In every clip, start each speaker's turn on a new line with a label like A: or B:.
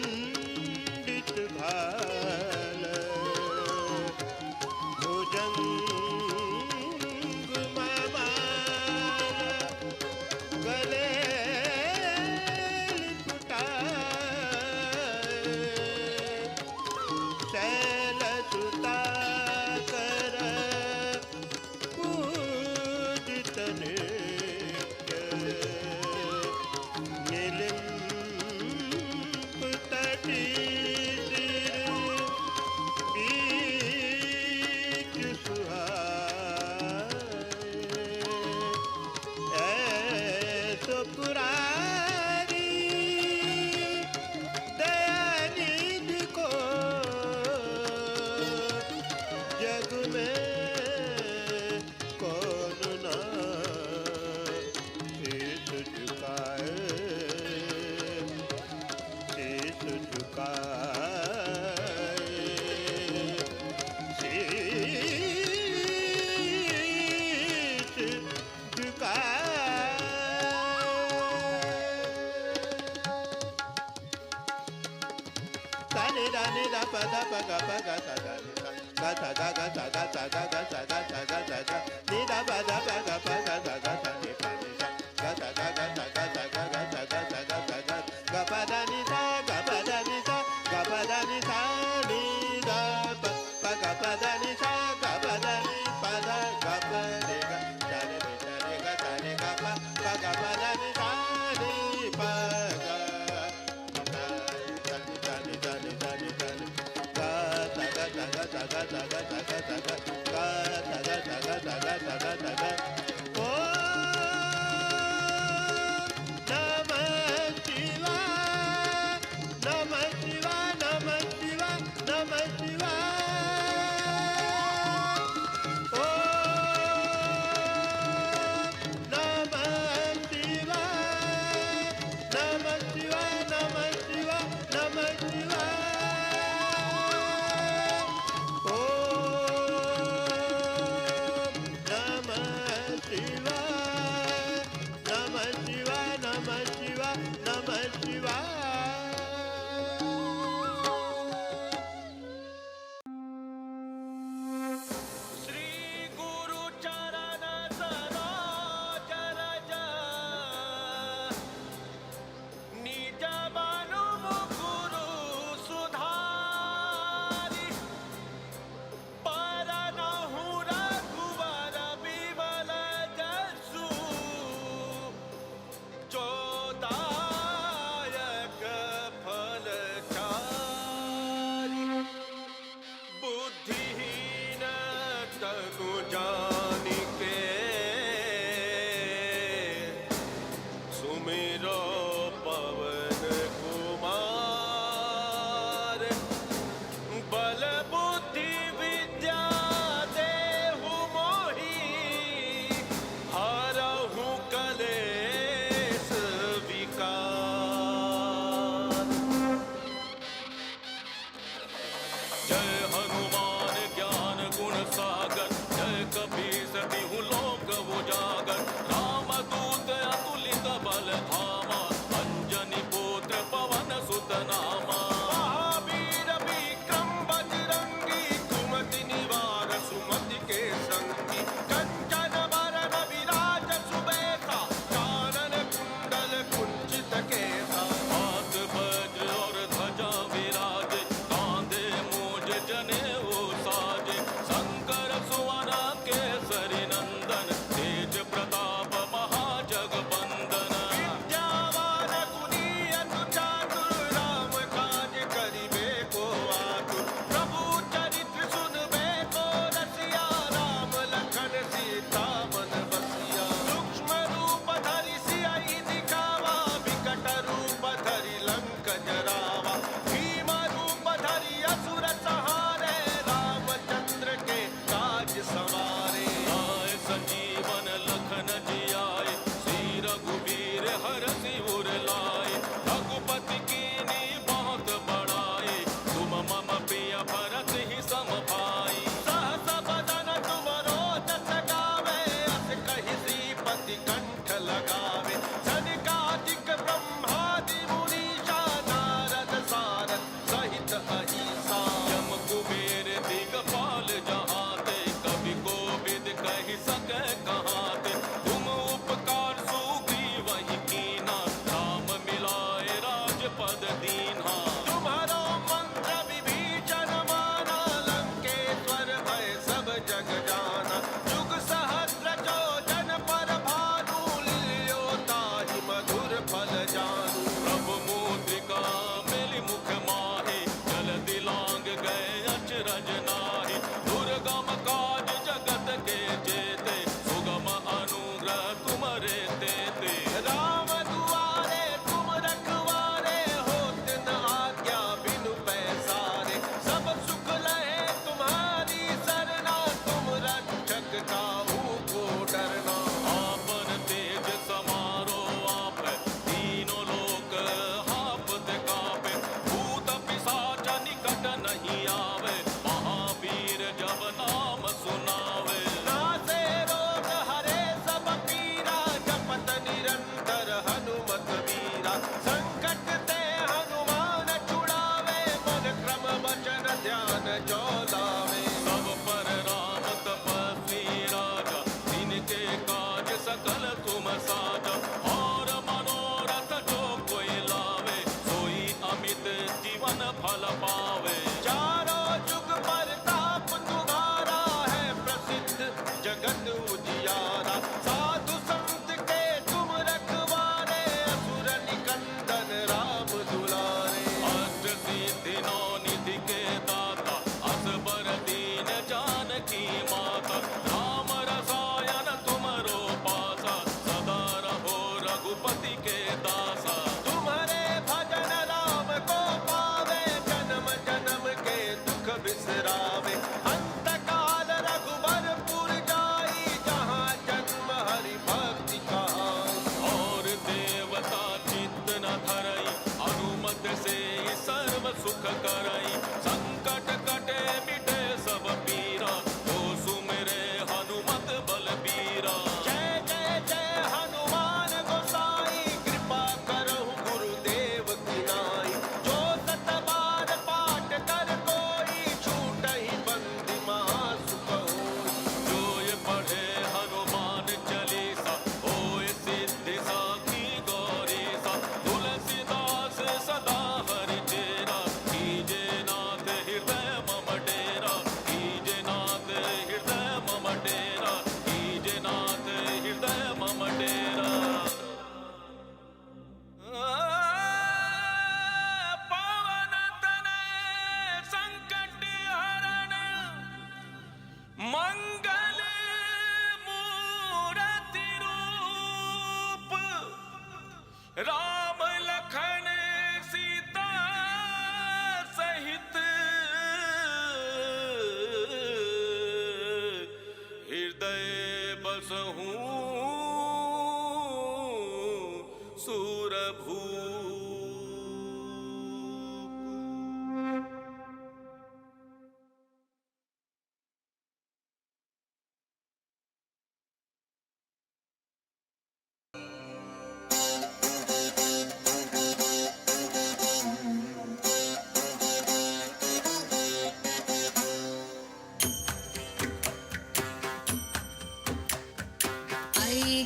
A: मंडित भाल भुजंग मामाल गले लिपुटाए शैल सुता कर पूजित नित्य नीलिम्ब तटी बीच सुहाए ऐसो पुरारी दयानिधि को जग में कौन ना शीश झुकाए शीश झुकाए शीश झुकाए। ताने दाने दा पदा पगा पगा सा गा सा गा गा सा गा सा गा गा सा गा सा गा सा गा नी दा पदा पगा पगा सा गा सा नी पा नी सा गा सा गा गा सा गा सा गा गा सा गा सा गा सा गा गा पदा नी सा गा पदा नी सा गा पदा नी सा नी दा प गा पदा नी सा गा पदा नी पदा गा प रे गा सा रे गा सा रे गा प गा पदा नी सा नी प गा सा सा सा सा सा सा सा सा सा सा सा सा सा सा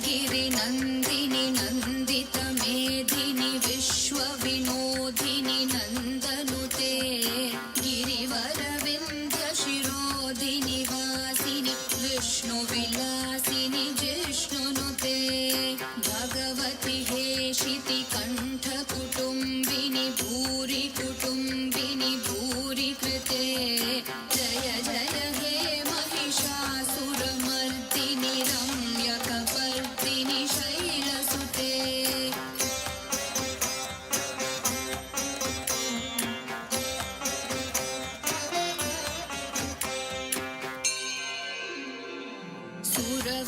B: गिरिनन्दिनि नन्दितमेधिनि विश्वविनोदिनि नन्दनुते गिरिवरविन्ध्यशिरोधिनि वासिनि विष्णुविलासिनि जिष्णुनुते भगवति हेशिति कण्ठकुटुम्बिनि भूरि कुटुम्बिनि भूरि कृते जय जय हे महिषासुरमर्दिनि रम्यकपर्दिनि शैलसुते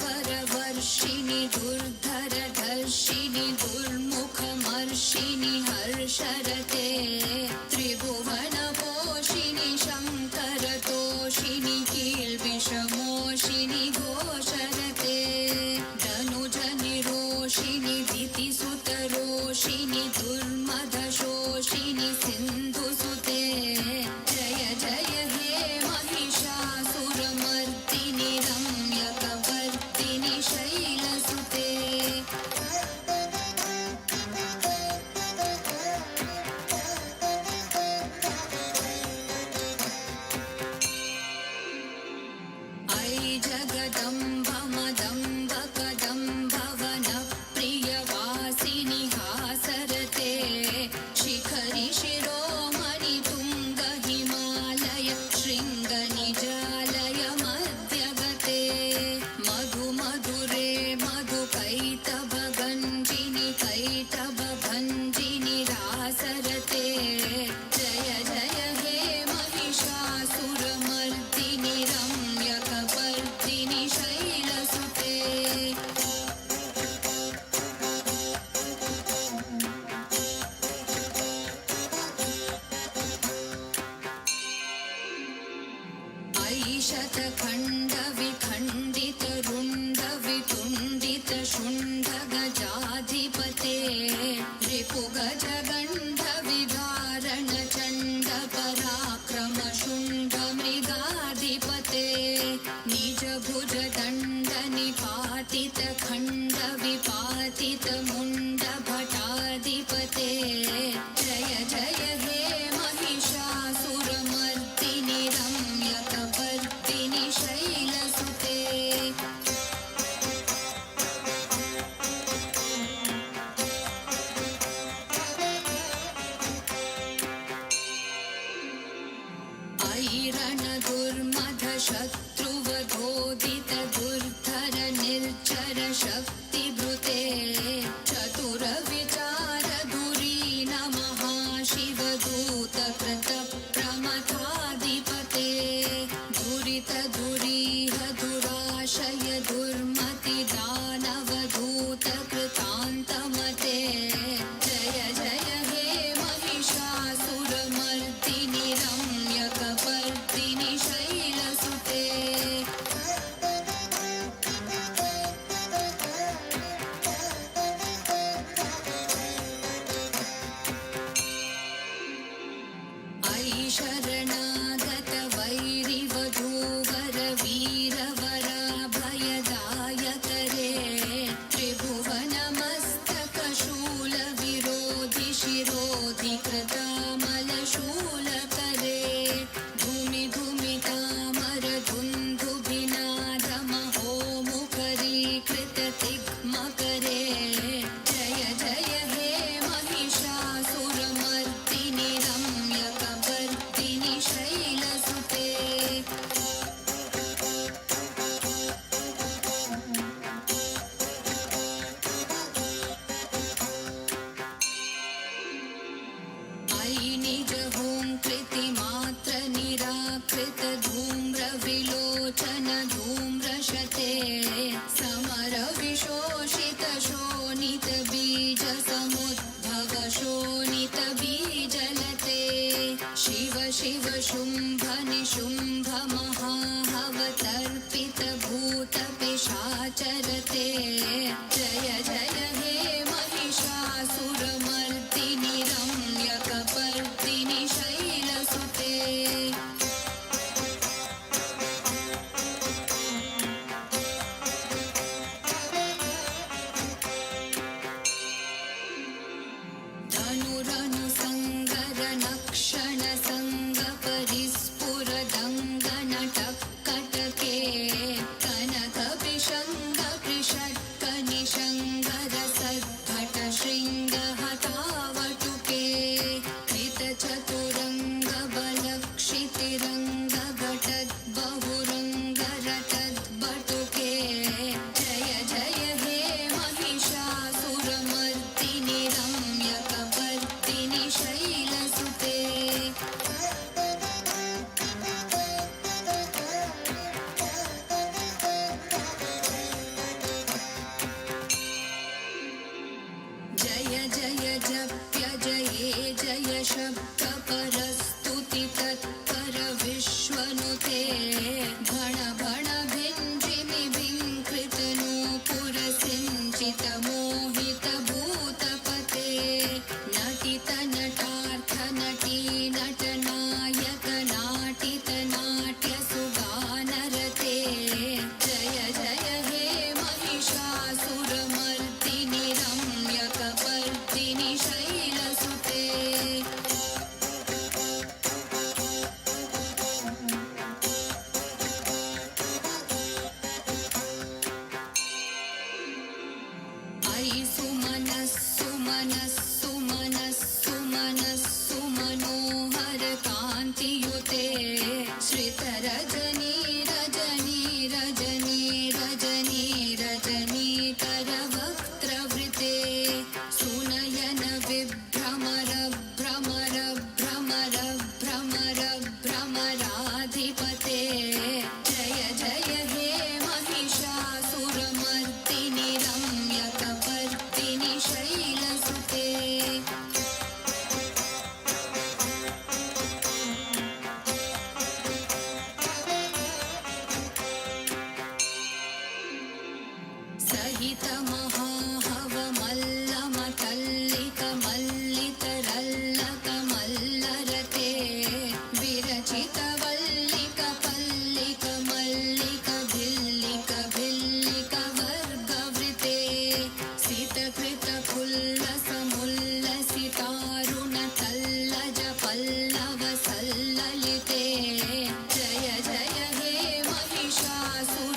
B: सुरवरवर्षिणि दुर्धरधर्षिणि दुर्मुखमर्षिणि हर्षरते त्रिभुवनपोषिणि शङ्करतोषिणि कील्विषमोषिणि घोषरते धनुजनिरोषिणि दितिसुतरोषिणि दुर्मदशोषिणि सिन्धुसुते जय जय हे महिषासुरमर्दिनि रम्यकपर्दिनि शैलसुते ऐ जगदम्ब मदम्ब कदम्ब वनप्रियवासिनि हासरते शिखरि शिरोमणि तुङ्ग हिमालय शृङ्गनिजालय मध्यगते मधु मधुरे मधुकैटभगञ्जिनि कैटभभञ्जिनि रासरते जय जय हे महिषासुरमर्दिनि रम्यकपर्दिनि शैलसुते ऐ शतखण्डविखण्डितरुण्डवितुण्डितशुण्डगजाधिपते रिपुगजगण्डविधारणचण्डपराक्रमशुण्डमृगाधिपते निजभुजदण्डनिपातितखण्डविपातितमुण्डभटाधिपते जय जय हे महिषासुरमर्दिनि रम्यकपर्दिनि शैलसुते ऐरणदुर्मधशत्रुवधोदित दुर्धर निर्जर शक्तिभृते चतुरविचार धुरीन महाशिवदूत कृतप्रमथाधिपते दुरित दुरीह दुराशय दुर्मति दानवधूत कृतान्तमते जय जय हे महिषासुरमर्दिनि रम्यकपर्दिनि शैलसुते ऐ शरणागत वैरिवधूवर वीरवराभयदायकरे त्रिभुवनमस्तकशूलविरोधि शिरोधि कृतामलशूलकरे धूमि धूमितामर धुन्धुभिनादमहोमुखरीकृततिग्मकरे जय जय हे महिषासुरमर्दिनि रम्यकपर्दिनि शैलसुते ऐ निजहुङ्कृतिमात्र निराकृत धूम्रविलोचन धूम्रशते समर विशोषित शोणित बीज समुद्भव शोणित बीजलते शिव शिव शुम्भ निशुम्भ महाहवतर्पित भूत पिशाचरते जय जय हे महिषासुरमर्दिनि रम्यकपर्दिनि शैलसुते कृतशृङ्गहतावटुके कृतचतुरङ्गबलक्षितिरङ्गघटद्बहुरङ्गरटद्बटुके जय जय हे महिषासुरमर्दिनि रम्यकपर्दिनि शैलसुते जय जय जप्य जये जय शब्दपरस्तुति तत्पर विश्वनुते भण भण भिञ्जिमि भिङ्कृतनूपुरसिञ्चित मोहित भूतपते नटित नटार्थ नटी नटनायक नाटित नाट्य सुगानरते जय जय हे महिषासुरमर्दिनि रम्यकपर्दिनि शैलसुते अयि सुमनः सुमनः सुमनः सुमनः सुमनोहर कान्तियुते श्रितरजनी रजनी रजनी रजनी रजनीकर वक्त्रवृते सुनयन विभ्रमर भ्रमर भ्रमर भ्रमर भ्रमराधिपते जय जय हे महिषासुरमर्दिनि रम्यकपर्दिनि शैलसुते सहित महाहवमल्लमतल्लिक मल्लितरल्लक मल्लरते विरचित वल्लिक पल्लिक मल्लिक भिल्लिक भिल्लिक वर्गवृते सितकृत फुल्लस मुल्लसितारुण तल्लज पल्लव सल्ललिते जय जय हे महिषासुरमर्दिनि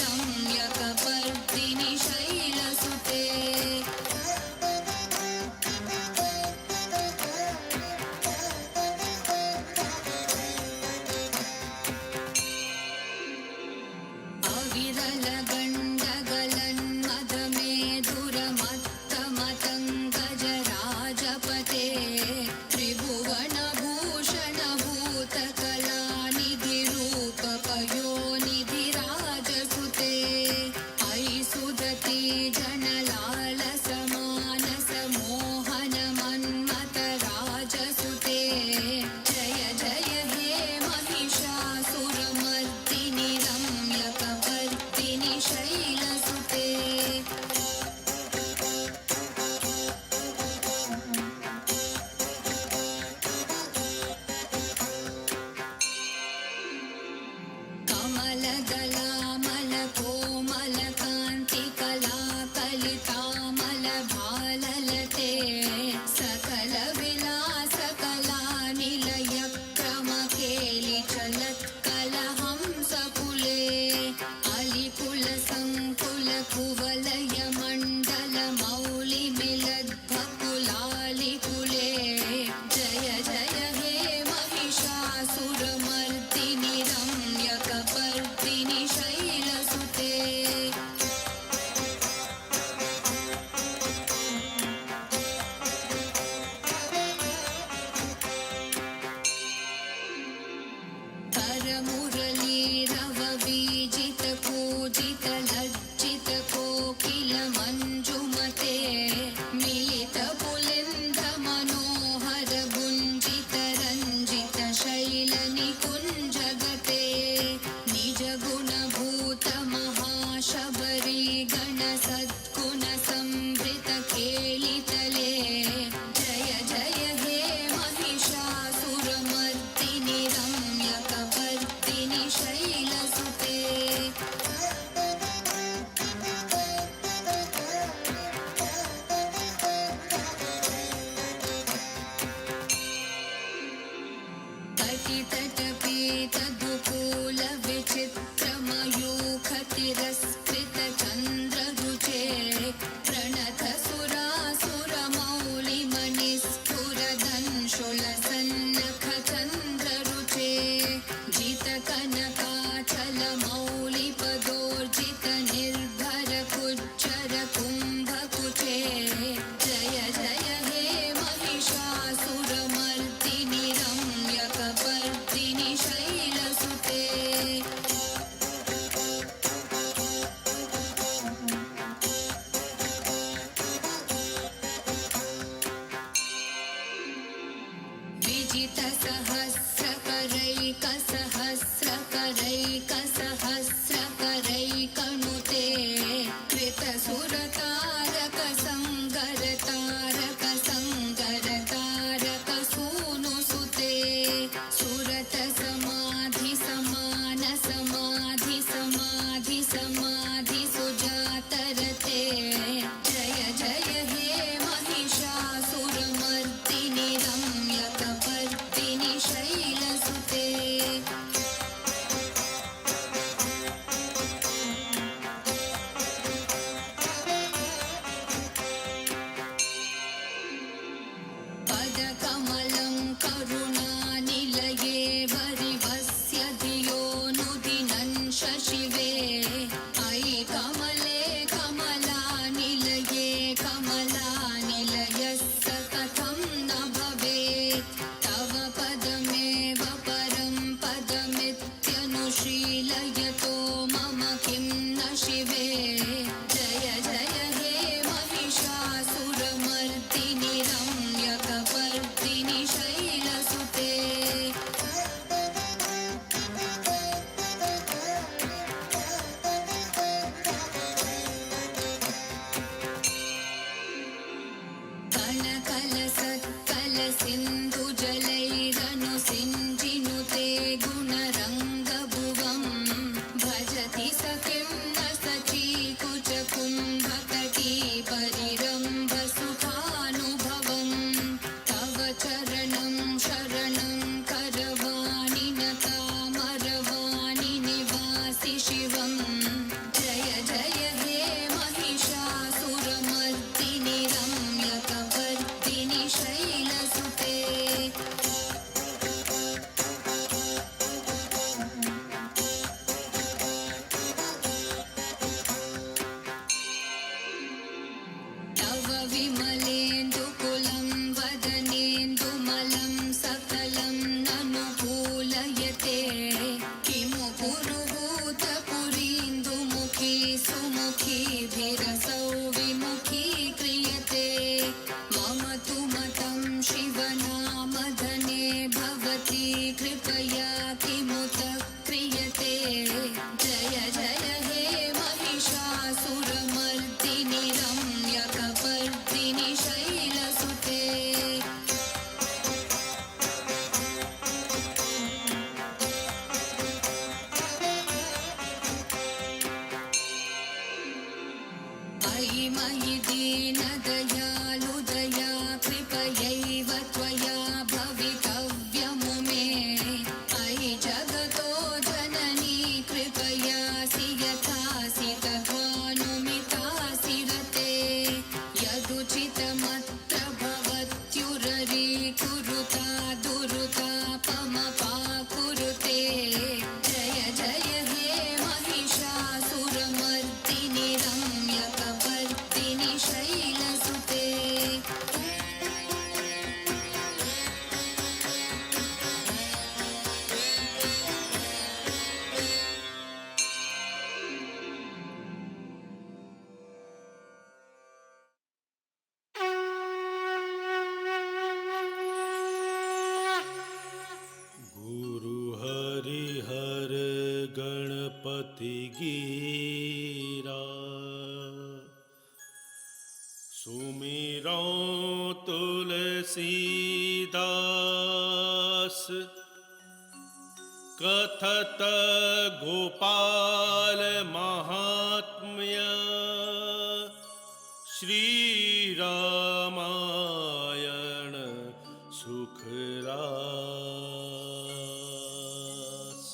B: रम्यकपर्दिनि शैलसुते अविरल गण्डगलन्मदमेधुरमत्तमतङ्गजराजपते त्रिभुवनभूषण भूतकलानिधिरूपपयोनिधिराजसुते अयि सुदति जनलालसमानस मोहन मन्मथराजसुते जय जय हे महिषासुरमर्दिनि रम्यकपर्दिनि शैलसुते कमलदलामलकोमलकान्तिकलाकलितामलभाललते सकलविलासकलानिलयक्रमकेलिचलत्कलहंसकुले अलिकुलसङ्कुलकुवलयमण्डलमौलिमिलद्भकुलालिकुले जय जय हे महिषासुरमर्दिनि रम्यकपर्दिनि शैलसुते करमुरलीरव बीजित पूजित लज्जित कोकिल तिरस्कृतचन्द्ररुचे प्रणतसुरासुरमौलिमनिस्फुरदंशुलसन्नखचन्द्ररुचे जितकनकाचलमौलिपदोर्जितनिर्भरकुज्जरकुम्भकुचे जय जय हे महिषासुरमर्दिनि रम्यकपर्दिनि शैलसुते विजितसहस्रकरैकसहस्रकरैकसहस्रकरैकनुते कृतसुरतारकसङ्गरतारकसूनुसुते सुरतसमाधिसमानसमाधिसमाधिसुजातरते जय जय हे महिषासुरमर्दिनि रम्यकपर्दिनि शैलसुते पदकमलं करुणानिलये वरिवस्य धियोऽनुदिनं शशिवे अयि कमले कमलानिलये कमलानिलयस्य कथं न भवेत् तव पदमेव परं पदमित्यनुशीलयतो मम किं न शिवे जय जय हे महिषासुरमर्दिनि रम्यकपर्दिनि शैलसुते कनकलसत्कलसिन्धुजलैरनुसिञ्जिनुते गुणरङ्गभुवं भजति स किं न सचीकुचकुम्भकटी परिरम्भसुखानुभवं तव चरणं शरणं करवाणि नतामरवाणि निवासि शिवं जय जय हे महिषासुरमर्दिनि रम्यकपर्दिनि शैलसुते तव विमलेन्दुकुलं वदनेन्दुमलं सकलं ननुभूलयते किमु पुरुहूतपुरीन्दुमुखी सुमुखीभिरसौ विमुखी क्रियते मम तु मतं शिवनामधने भवती कृपया किमुत क्रियते जय जय हे महिषासुरमर्दिनि रम्यकपर्दिनि शैलसुते अयि मयि दीनदयालुदया कृपयैव त्वया भवितव्यमु मे अयि जगतो जननी कृपयासि यथासि तथानुमितासि रते यदुचितमत्र भवत्युररीकुरुता दुरुतापमपाकुरुते जय जय हे महिषासुरमर्दिनि रम्यकपर्दिनि शैलसुते
C: गुरु हरिहर गणपति गिरा सुमिरो तुलसीदास कथत गोपाल महात्म्य श्री रामायण सुखरास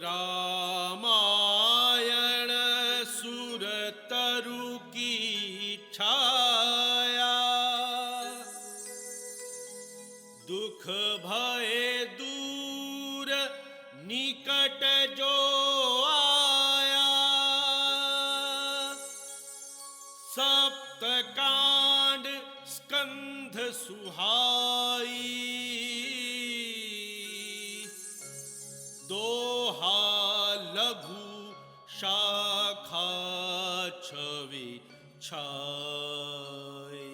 C: रामा सुहाई, दोहा लघु शाखा छवि छाई।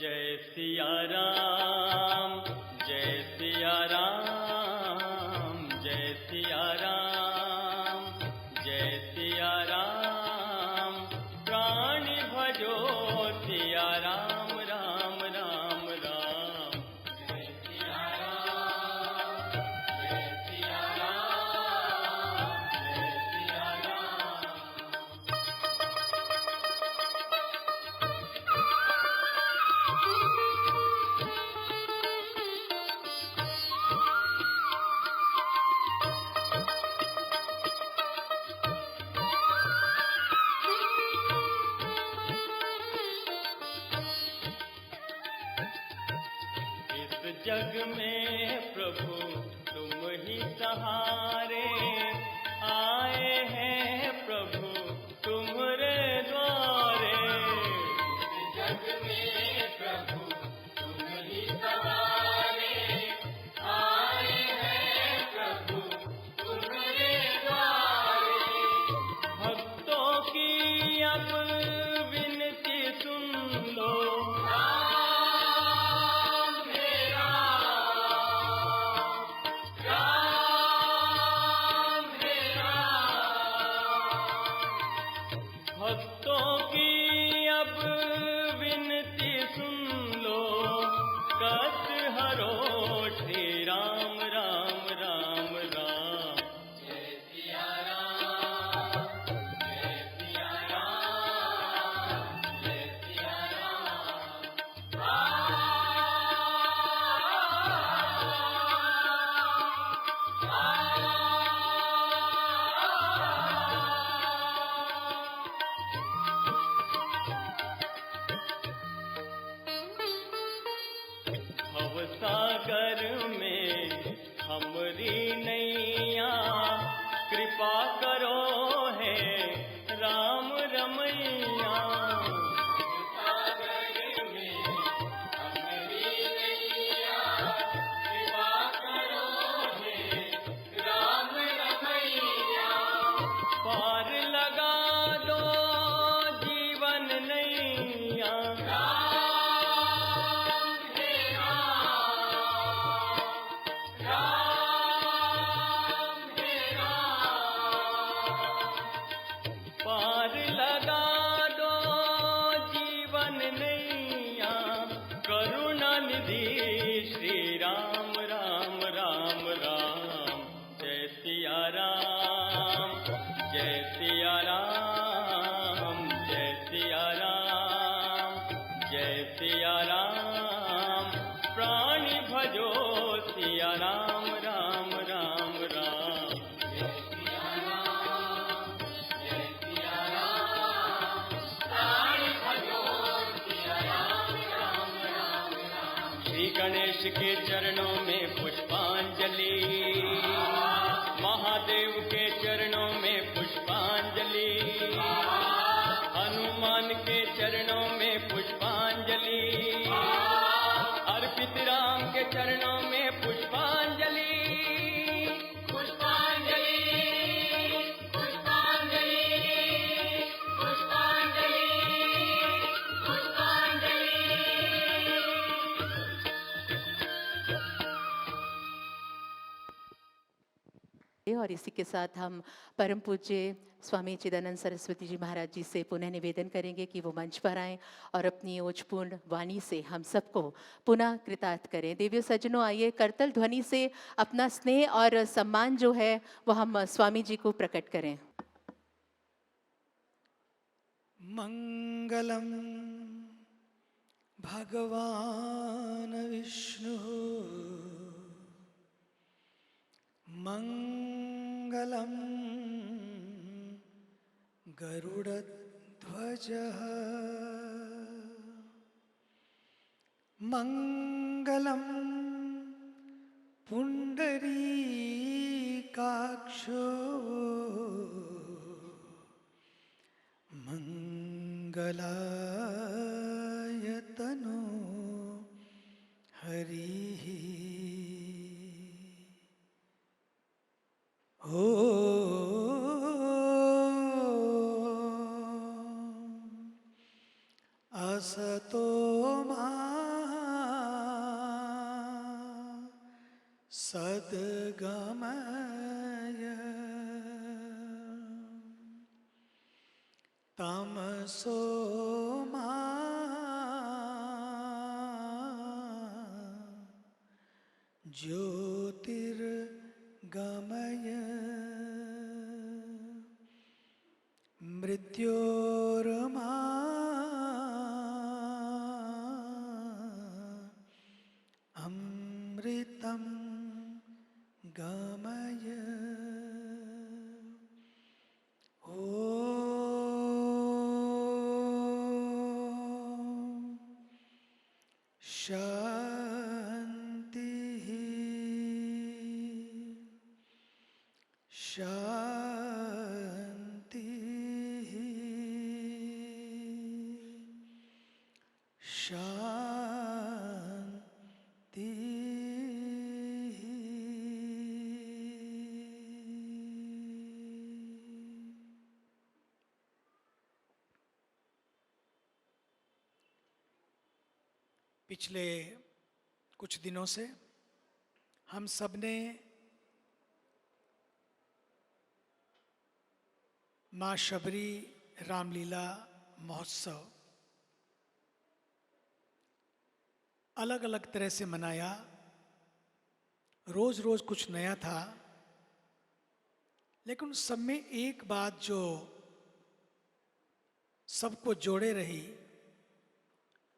D: जय सिया राम, जय सिया राम, जय सिया राम, जय सिया राम। प्राणी भजो सिया राम, राम राम राम। जय सिया राम, जय सिया राम, जय सिया राम। इस जग में प्रभु तुम ही सहारे, आए हैं प्रभु तुम्हारे द्वारे। इस जग में प्रभु तुम ही सहारे, आए हैं प्रभु तुम्हारे द्वारे। भक्तों की अब विनती सुन लो, भक्तों की अब विनती सुन लो। कष्ट हरो श्री राम, राम राम राम। जय सिया राम, जय सिया राम, जय सिया राम। भव सागर में हमरी नैया, कृपा करो है राम रमैया। भव सागर में हमरी नैया, कृपा करो है राम रमैया। पार लगा दो जीवन नैया, पार लगा दो जीवन नैया। करुणा निधि श्री राम, राम राम राम। जय सिया राम, जय सिया राम, जय सिया राम, जय सिया राम। प्राणी भजो सिया राम, राम राम राम। जय सिया राम, जय सिया राम। प्राणी भजो सिया राम, राम राम राम। श्री गणेश के चरणों में पुष्पांजलि, महादेव के चरणों में पुष्पांजलि, हनुमान के चरणों में पुष्पांजलि, अर्पित राम के चरणों में पुष्पांजलि। पुष्पांजलि, पुष्पांजलि, पुष्पांजलि, पुष्पांजलि।
E: और इसी के साथ हम परम पूज्य स्वामी चिदानंद सरस्वती जी महाराज जी से पुनः निवेदन करेंगे कि वो मंच पर आएं और अपनी ओजपूर्ण वाणी से हम सबको पुनः कृतार्थ करें। देवियों सज्जनों, आइए करतल ध्वनि से अपना स्नेह और सम्मान जो है वो हम स्वामी जी को प्रकट करें।
F: मंगलम भगवान विष्णु मंगलम गरुड़ध्वजः मंगलम पुंडरीकाक्षो मंगलायतनो हरिः ॐ असतो मा सद्गमय तमसो मा ज्योतिर्गमय मृत्योर्मा अमृतं गमय ॐ शान्तिः शान्तिः पिछले कुछ दिनों से हम सब ने माँ शबरी रामलीला महोत्सव अलग अलग तरह से मनाया। रोज रोज कुछ नया था, लेकिन उस सब में एक बात जो सबको जोड़े रही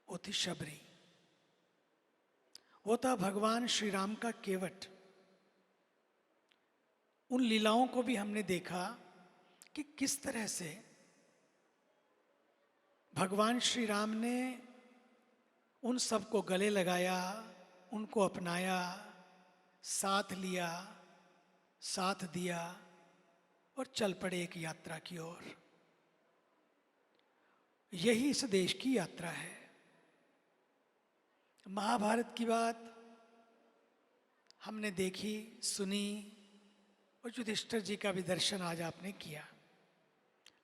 F: वो थी शबरी। वो था भगवान श्री राम का केवट। उन लीलाओं को भी हमने देखा कि किस तरह से भगवान श्री राम ने उन सबको गले लगाया, उनको अपनाया, साथ लिया, साथ दिया और चल पड़े एक यात्रा की ओर। यही इस देश की यात्रा है। महाभारत की बात हमने देखी, सुनी और युधिष्ठिर जी का भी दर्शन आज आपने किया।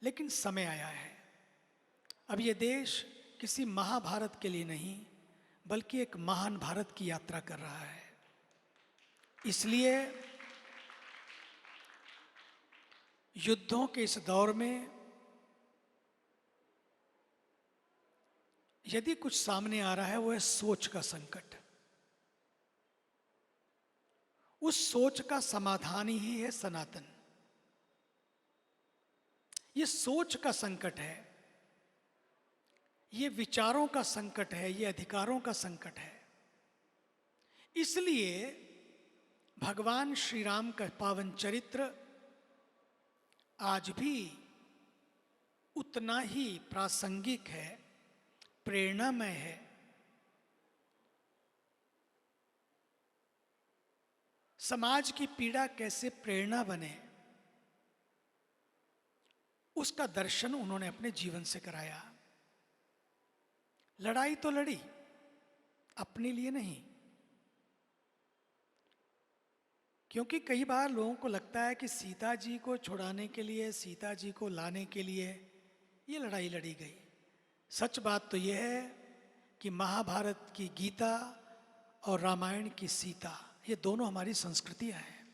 F: लेकिन समय आया है, अब ये देश किसी महाभारत के लिए नहीं बल्कि एक महान भारत की यात्रा कर रहा है। इसलिए युद्धों के इस दौर में यदि कुछ सामने आ रहा है वो है सोच का संकट। उस सोच का समाधान ही है सनातन। ये सोच का संकट है, ये विचारों का संकट है, ये अधिकारों का संकट है। इसलिए भगवान श्री राम का पावन चरित्र आज भी उतना ही प्रासंगिक है, प्रेरणामय है। समाज की पीड़ा कैसे प्रेरणा बने, उसका दर्शन उन्होंने अपने जीवन से कराया। लड़ाई तो लड़ी, अपने लिए नहीं। क्योंकि कई बार लोगों को लगता है कि सीता जी को छुड़ाने के लिए, सीता जी को लाने के लिए ये लड़ाई लड़ी गई। सच बात तो यह है कि महाभारत की गीता और रामायण की सीता, ये दोनों हमारी संस्कृतियां हैं।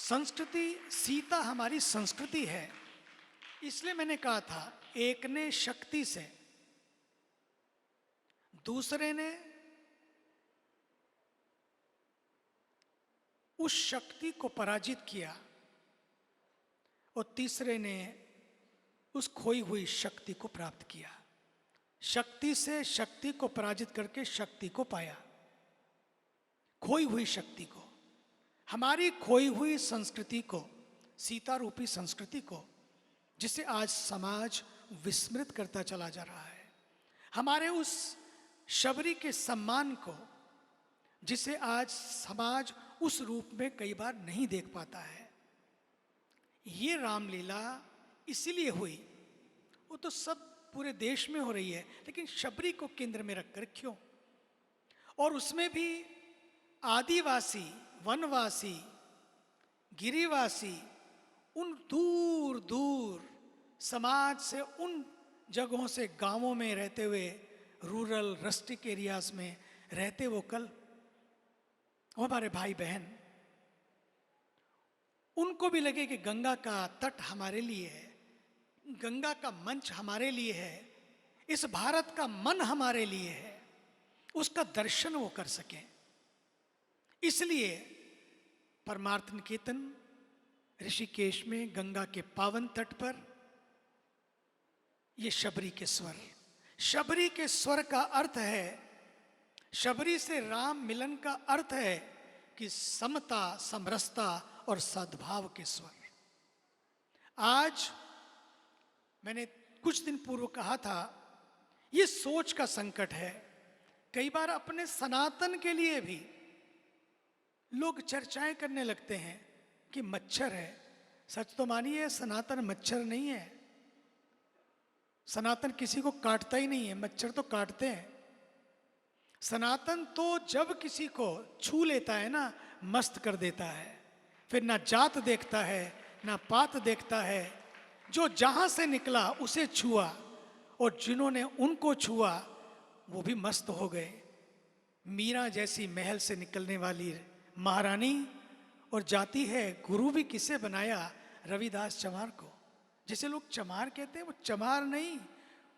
F: संस्कृति, सीता हमारी संस्कृति है। इसलिए मैंने कहा था, एक ने शक्ति से, दूसरे ने उस शक्ति को पराजित किया और तीसरे ने उस खोई हुई शक्ति को प्राप्त किया। शक्ति से शक्ति को पराजित करके शक्ति को पाया, खोई हुई शक्ति को, हमारी खोई हुई संस्कृति को, सीता रूपी संस्कृति को, जिसे आज समाज विस्मृत करता चला जा रहा है, हमारे उस शबरी के सम्मान को, जिसे आज समाज उस रूप में कई बार नहीं देख पाता है। ये रामलीला इसीलिए हुई, वो तो सब पूरे देश में हो रही है, लेकिन शबरी को केंद्र में रखकर क्यों? और उसमें भी आदिवासी, वनवासी, गिरिवासी, उन दूर दूर समाज से, उन जगहों से, गांवों में रहते हुए, रूरल रस्टिक एरियाज में रहते वो कल हमारे भाई बहन, उनको भी लगे कि गंगा का तट हमारे लिए है, गंगा का मंच हमारे लिए है, इस भारत का मन हमारे लिए है, उसका दर्शन वो कर सकें। इसलिए परमार्थ निकेतन ऋषिकेश में गंगा के पावन तट पर ये शबरी के स्वर, शबरी के स्वर का अर्थ है, शबरी से राम मिलन का अर्थ है कि समता, समरसता और सद्भाव के स्वर। आज मैंने कुछ दिन पूर्व कहा था, ये सोच का संकट है। कई बार अपने सनातन के लिए भी लोग चर्चाएं करने लगते हैं कि मच्छर है। सच तो मानिए, सनातन मच्छर नहीं है। सनातन किसी को काटता ही नहीं है, मच्छर तो काटते हैं। सनातन तो जब किसी को छू लेता है ना, मस्त कर देता है। फिर ना जात देखता है, ना पात देखता है, जो जहां से निकला उसे छुआ, और जिन्होंने उनको छुआ वो भी मस्त हो गए। मीरा जैसी महल से निकलने वाली महारानी, और जाती है गुरु भी किसे बनाया, रविदास चमार को। जिसे लोग चमार कहते हैं, वो चमार नहीं,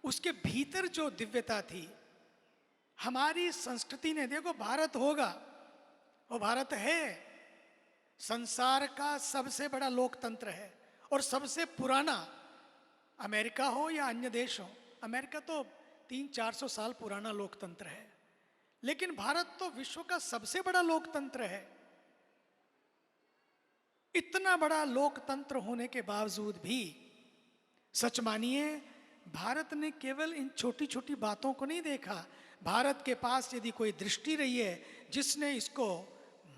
F: उसके भीतर जो दिव्यता थी। हमारी संस्कृति ने, देखो भारत होगा, वो भारत है, संसार का सबसे बड़ा लोकतंत्र है और सबसे पुराना। अमेरिका हो या अन्य देश हो, अमेरिका तो 300-400 साल पुराना लोकतंत्र है, लेकिन भारत तो विश्व का सबसे बड़ा लोकतंत्र है। इतना बड़ा लोकतंत्र होने के बावजूद भी सच मानिए, भारत ने केवल इन छोटी छोटी बातों को नहीं देखा। भारत के पास यदि कोई दृष्टि रही है जिसने इसको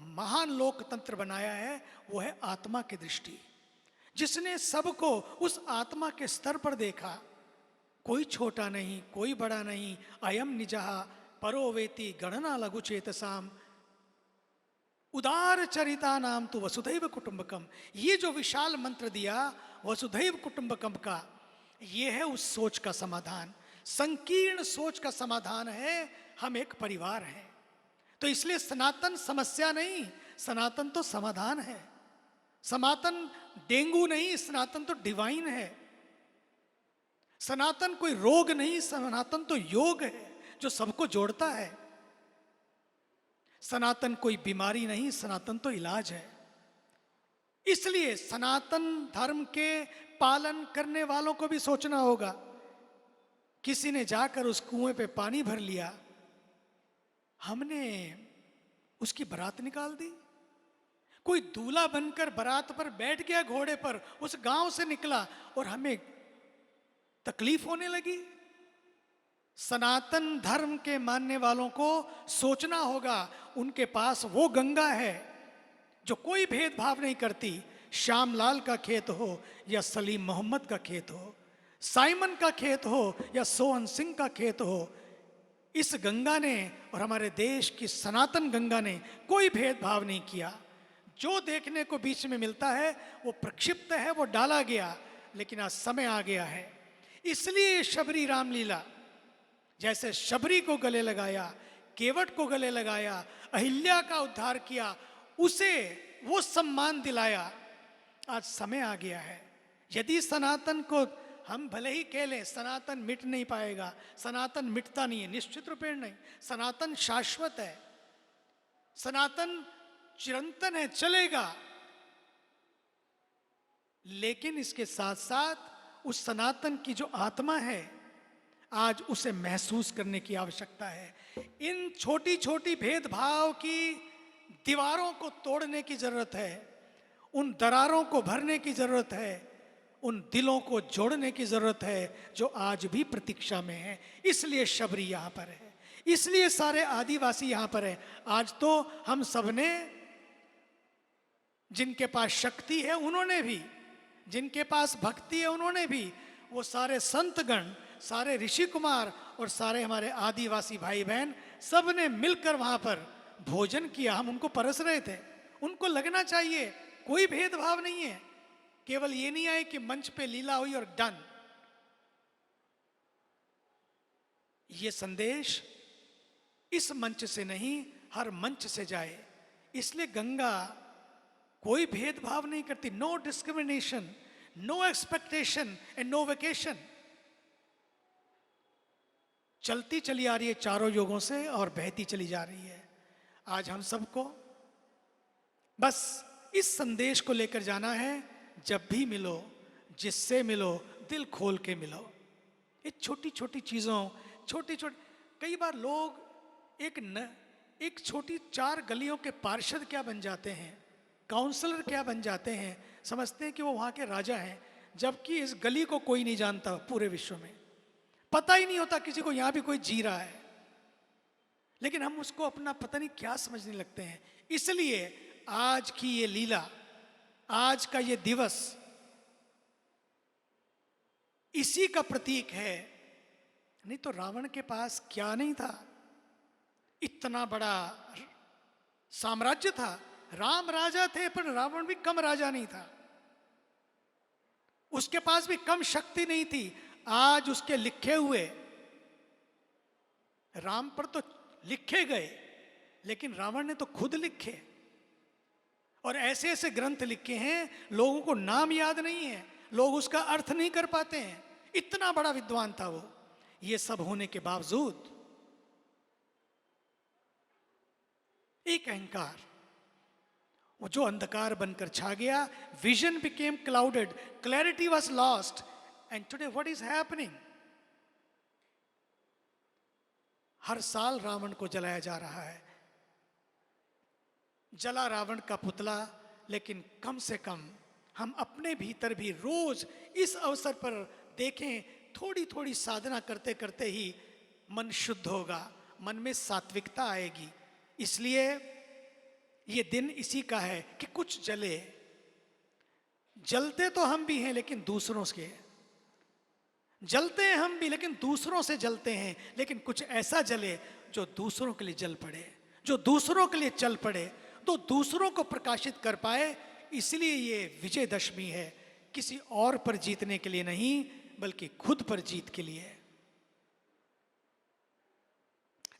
F: महान लोकतंत्र बनाया है, वो है आत्मा की दृष्टि, जिसने सबको उस आत्मा के स्तर पर देखा। कोई छोटा नहीं, कोई बड़ा नहीं। अयम निजः परो वेति गणना लघु चेतसाम उदार चरिता नाम तो वसुधैव कुटुंबकम। ये जो विशाल मंत्र दिया वसुधैव कुटुंबकम का, ये है उस सोच का समाधान। संकीर्ण सोच का समाधान है, हम एक परिवार हैं। तो इसलिए सनातन समस्या नहीं, सनातन तो समाधान है। सनातन डेंगू नहीं, सनातन तो डिवाइन है। सनातन कोई रोग नहीं, सनातन तो योग है जो सबको जोड़ता है। सनातन कोई बीमारी नहीं, सनातन तो इलाज है। इसलिए सनातन धर्म के पालन करने वालों को भी सोचना होगा। किसी ने जाकर उस कुएं पे पानी भर लिया, हमने उसकी बारात निकाल दी। कोई दूल्हा बनकर बारात पर बैठ गया घोड़े पर, उस गांव से निकला और हमें तकलीफ होने लगी। सनातन धर्म के मानने वालों को सोचना होगा, उनके पास वो गंगा है जो कोई भेदभाव नहीं करती। श्यामलाल का खेत हो या सलीम मोहम्मद का खेत हो, साइमन का खेत हो या सोहन सिंह का खेत हो, इस गंगा ने और हमारे देश की सनातन गंगा ने कोई भेदभाव नहीं किया। जो देखने को बीच में मिलता है वो प्रक्षिप्त है, वो डाला गया, लेकिन आज समय आ गया है। इसलिए शबरी रामलीला, जैसे शबरी को गले लगाया, केवट को गले लगाया, अहिल्या का उद्धार किया, उसे वो सम्मान दिलाया। आज समय आ गया है। यदि सनातन को हम भले ही कह लें, सनातन मिट नहीं पाएगा, सनातन मिटता नहीं है, निश्चित रूपेण नहीं। सनातन शाश्वत है, सनातन चिरंतन है, चलेगा। लेकिन इसके साथ साथ उस सनातन की जो आत्मा है, आज उसे महसूस करने की आवश्यकता है। इन छोटी छोटी भेदभाव की दीवारों को तोड़ने की जरूरत है, उन दरारों को भरने की जरूरत है, उन दिलों को जोड़ने की जरूरत है जो आज भी प्रतीक्षा में है। इसलिए शबरी यहाँ पर है, इसलिए सारे आदिवासी यहाँ पर है। आज तो हम सबने, जिनके पास शक्ति है उन्होंने भी, जिनके पास भक्ति है उन्होंने भी, वो सारे संतगण, सारे ऋषि कुमार और सारे हमारे आदिवासी भाई बहन, सब ने मिलकर वहां पर भोजन किया। हम उनको परस रहे थे। उनको लगना चाहिए कोई भेदभाव नहीं है। केवल ये नहीं आए कि मंच पे लीला हुई और डन। ये संदेश इस मंच से नहीं, हर मंच से जाए। इसलिए गंगा कोई भेदभाव नहीं करती। No discrimination, no expectation and no vacation. चलती चली आ रही है चारों युगों से और बहती चली जा रही है। आज हम सबको बस इस संदेश को लेकर जाना है। जब भी मिलो, जिससे मिलो, दिल खोल के मिलो। ये छोटी छोटी चीज़ों, छोटी छोटी, कई बार लोग एक छोटी 4 गलियों के पार्षद क्या बन जाते हैं, काउंसलर क्या बन जाते हैं, समझते हैं कि वो वहाँ के राजा हैं, जबकि इस गली को कोई नहीं जानता पूरे विश्व में। पता ही नहीं होता किसी को यहाँ भी कोई जी रहा है, लेकिन हम उसको अपना पता नहीं क्या समझने लगते हैं। इसलिए आज की ये लीला, आज का ये दिवस इसी का प्रतीक है। नहीं तो रावण के पास क्या नहीं था, इतना बड़ा साम्राज्य था। राम राजा थे पर रावण भी कम राजा नहीं था, उसके पास भी कम शक्ति नहीं थी। आज उसके लिखे हुए, राम पर तो लिखे गए, लेकिन रावण ने तो खुद लिखे, और ऐसे ऐसे ग्रंथ लिखे हैं लोगों को नाम याद नहीं है, लोग उसका अर्थ नहीं कर पाते हैं। इतना बड़ा विद्वान था वो। ये सब होने के बावजूद एक अहंकार, वो जो अंधकार बनकर छा गया। Vision became clouded, clarity was lost, and today what is happening? हर साल रावण को जलाया जा रहा है। जला रावण का पुतला, लेकिन कम से कम हम अपने भीतर भी रोज इस अवसर पर देखें, थोड़ी थोड़ी साधना करते करते ही मन शुद्ध होगा, मन में सात्विकता आएगी। इसलिए ये दिन इसी का है कि कुछ जले। जलते तो हम भी हैं, लेकिन दूसरों से जलते हैं हम भी, लेकिन दूसरों से जलते हैं। लेकिन कुछ ऐसा जले जो दूसरों के लिए जल पड़े, जो दूसरों के लिए चल पड़े, तो दूसरों को प्रकाशित कर पाए। इसलिए ये विजयदशमी है, किसी और पर जीतने के लिए नहीं, बल्कि खुद पर जीत के लिए।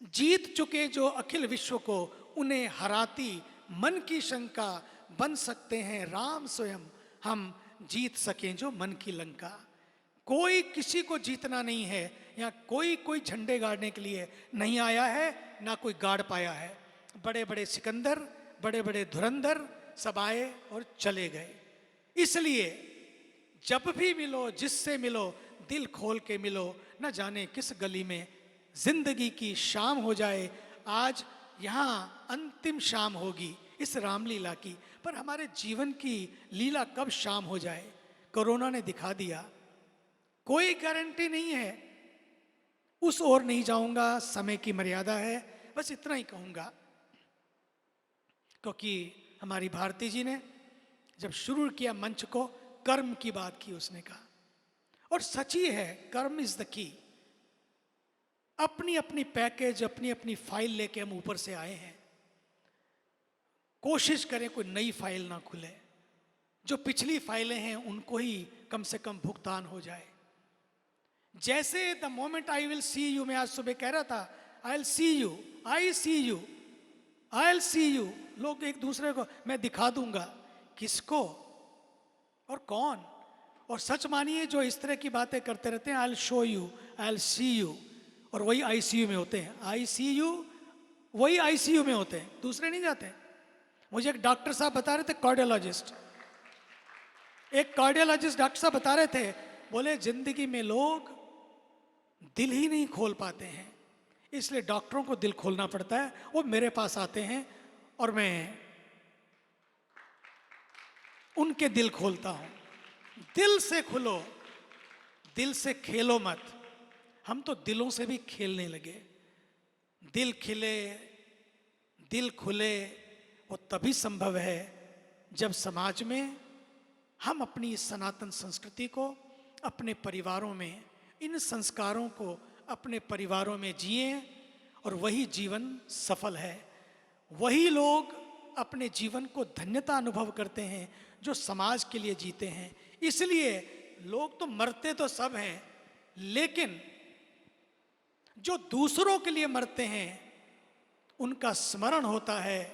F: जीत चुके जो अखिल विश्व को, उन्हें हराती मन की शंका, बन सकते हैं राम स्वयं, हम जीत सकें जो मन की लंका। कोई किसी को जीतना नहीं है, यहाँ कोई झंडे गाड़ने के लिए नहीं आया है, ना कोई गाड़ पाया है। बड़े बड़े सिकंदर, बड़े बड़े धुरंधर सब आए और चले गए। इसलिए जब भी मिलो, जिससे मिलो, दिल खोल के मिलो। न जाने किस गली में जिंदगी की शाम हो जाए। आज यहाँ अंतिम शाम होगी इस रामलीला की, पर हमारे जीवन की लीला कब शाम हो जाए, कोरोना ने दिखा दिया। कोई गारंटी नहीं है। उस ओर नहीं जाऊंगा, समय की मर्यादा है, बस इतना ही कहूंगा। क्योंकि हमारी भारती जी ने जब शुरू किया मंच को, कर्म की बात की उसने कहा, और सच ही है, कर्म इज द की। अपनी अपनी पैकेज, अपनी अपनी फाइल लेके हम ऊपर से आए हैं। कोशिश करें कोई नई फाइल ना खुले, जो पिछली फाइलें हैं उनको ही कम से कम भुगतान हो जाए। जैसे the moment I will see you, मैं आज सुबह कह रहा था, I will see you, I see you, I will see you. लोग एक दूसरे को मैं दिखा दूंगा, किसको और कौन। और सच मानिए जो इस तरह की बातें करते रहते हैं, I will show you, I will see you, और वही आईसीयू में होते हैं। आई सी यू, वही आईसीयू में होते हैं, दूसरे नहीं जाते। मुझे एक डॉक्टर साहब बता रहे थे, कार्डियोलॉजिस्ट, एक कार्डियोलॉजिस्ट डॉक्टर साहब बता रहे थे, बोले जिंदगी में लोग दिल ही नहीं खोल पाते हैं, इसलिए डॉक्टरों को दिल खोलना पड़ता है। वो मेरे पास आते हैं और मैं उनके दिल खोलता हूं। दिल से खुलो, दिल से खेलो मत। हम तो दिलों से भी खेलने लगे। दिल खिले, दिल खुले, वो तभी संभव है जब समाज में हम अपनी इस सनातन संस्कृति को अपने परिवारों में, इन संस्कारों को अपने परिवारों में जिए, और वही जीवन सफल है। वही लोग अपने जीवन को धन्यता अनुभव करते हैं जो समाज के लिए जीते हैं। इसलिए लोग तो मरते तो सब हैं, लेकिन जो दूसरों के लिए मरते हैं उनका स्मरण होता है,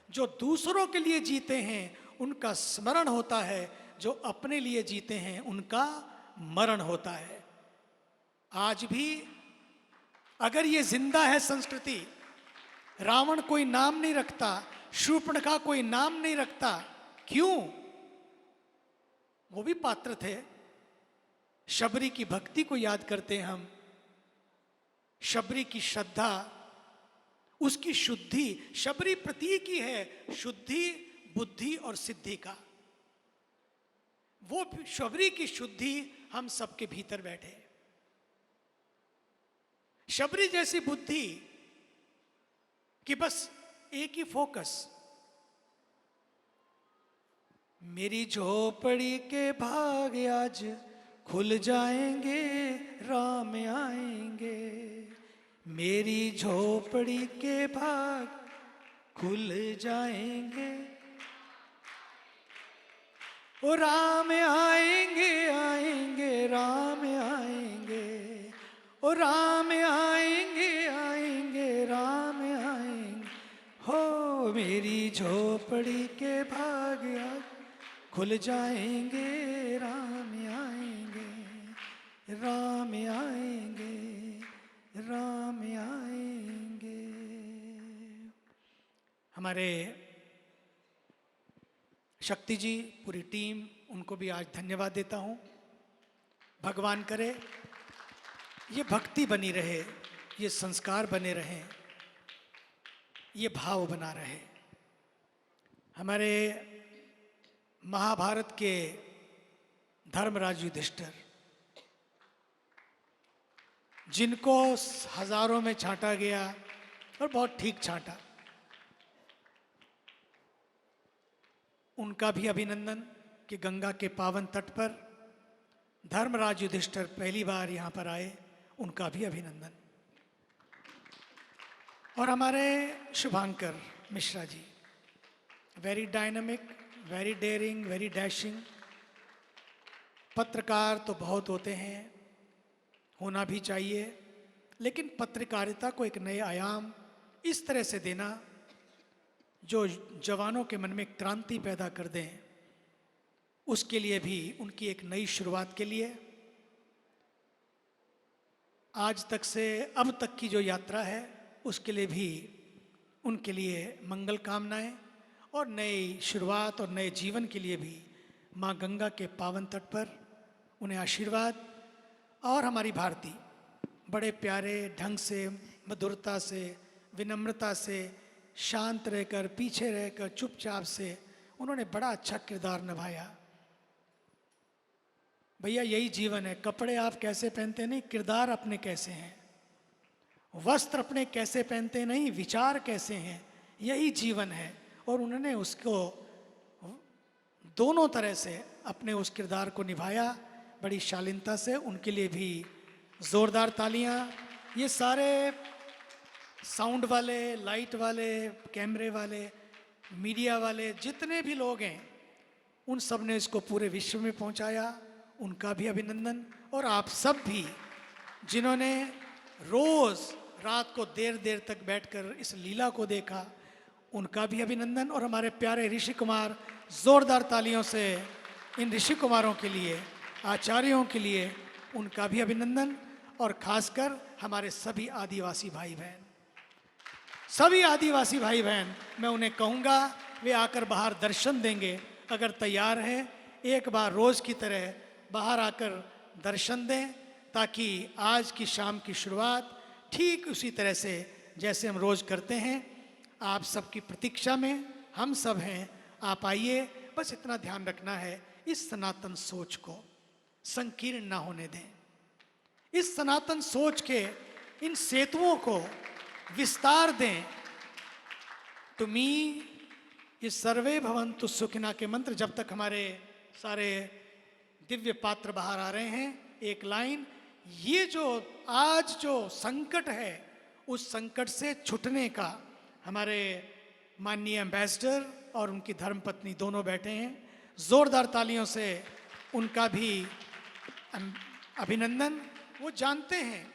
F: जो दूसरों के लिए जीते हैं उनका स्मरण होता है, जो अपने लिए जीते हैं उनका मरण होता है। आज भी अगर ये जिंदा है संस्कृति, रावण कोई नाम नहीं रखता, शूर्पणखा कोई नाम नहीं रखता, क्यों? वो भी पात्र थे। शबरी की भक्ति को याद करते हैं हम, शबरी की श्रद्धा, उसकी शुद्धि। शबरी प्रतीक ही है शुद्धि, बुद्धि और सिद्धि का। वो शबरी की शुद्धि हम सबके भीतर बैठे। शबरी जैसी बुद्धि कि बस एक ही फोकस, मेरी झोपड़ी के भाग आज खुल जाएंगे, राम आएंगे। मेरी झोपड़ी के भाग खुल जाएंगे, ओ राम आएंगे, आएंगे, राम आएंगे, ओ राम आएंगे, आएंगे, राम आएंगे। हो मेरी झोपड़ी के भाग आज खुल जाएंगे, राम आएंगे, राम आएंगे, राम आएंगे। हमारे शक्ति जी, पूरी टीम, उनको भी आज धन्यवाद देता हूं। भगवान करे ये भक्ति बनी रहे, ये संस्कार बने रहें, ये भाव बना रहे। हमारे महाभारत के धर्मराज युधिष्ठिर, जिनको हजारों में छांटा गया और बहुत ठीक छांटा, उनका भी अभिनंदन कि गंगा के पावन तट पर धर्मराज युधिष्ठिर पहली बार यहाँ पर आए, उनका भी अभिनंदन। और हमारे Shubhankar Mishra ji, very dynamic, very daring, very dashing. पत्रकार तो बहुत होते हैं, होना भी चाहिए, लेकिन पत्रकारिता को एक नए आयाम इस तरह से देना जो जवानों के मन में क्रांति पैदा कर दें, उसके लिए भी उनकी एक नई शुरुआत के लिए आज तक से अब तक की जो यात्रा है उसके लिए भी उनके लिए मंगल कामनाएं, और नई शुरुआत और नए जीवन के लिए भी माँ गंगा के पावन तट पर उन्हें आशीर्वाद। और हमारी भारती बड़े प्यारे ढंग से, मधुरता से, विनम्रता से, शांत रहकर, पीछे रहकर, चुपचाप से उन्होंने बड़ा अच्छा किरदार निभाया। भैया यही जीवन है। कपड़े आप कैसे पहनते नहीं, किरदार अपने कैसे हैं, वस्त्र अपने कैसे पहनते नहीं, विचार कैसे हैं, यही जीवन है। और उन्होंने उसको दोनों तरह से अपने उस किरदार को निभाया बड़ी शालीनता से। उनके लिए भी जोरदार तालियां। ये सारे साउंड वाले, लाइट वाले, कैमरे वाले, मीडिया वाले, जितने भी लोग हैं, उन सब ने इसको पूरे विश्व में पहुंचाया, उनका भी अभिनंदन। और आप सब भी जिन्होंने रोज रात को देर देर तक बैठकर इस लीला को देखा, उनका भी अभिनंदन। और हमारे प्यारे ऋषि कुमार, जोरदार तालियों से इन ऋषि कुमारों के लिए, आचार्यों के लिए उनका भी अभिनंदन। और खासकर हमारे सभी आदिवासी भाई बहन, सभी आदिवासी भाई बहन, मैं उन्हें कहूँगा वे आकर बाहर दर्शन देंगे। अगर तैयार हैं, एक बार रोज की तरह बाहर आकर दर्शन दें, ताकि आज की शाम की शुरुआत ठीक उसी तरह से जैसे हम रोज़ करते हैं। आप सबकी प्रतीक्षा में हम सब हैं, आप आइए। बस इतना ध्यान रखना है, इस सनातन सोच को संकीर्ण ना होने दें। इस सनातन सोच के इन सेतुओं को विस्तार दें। टू मी ये सर्वे भवन्तु सुखिना के मंत्र, जब तक हमारे सारे दिव्य पात्र बाहर आ रहे हैं, एक लाइन, ये जो आज जो संकट है उस संकट से छुटने का हमारे माननीय एम्बेसडर और उनकी धर्मपत्नी दोनों बैठे हैं। जोरदार तालियों से उनका भी अभिनंदन। वो जानते हैं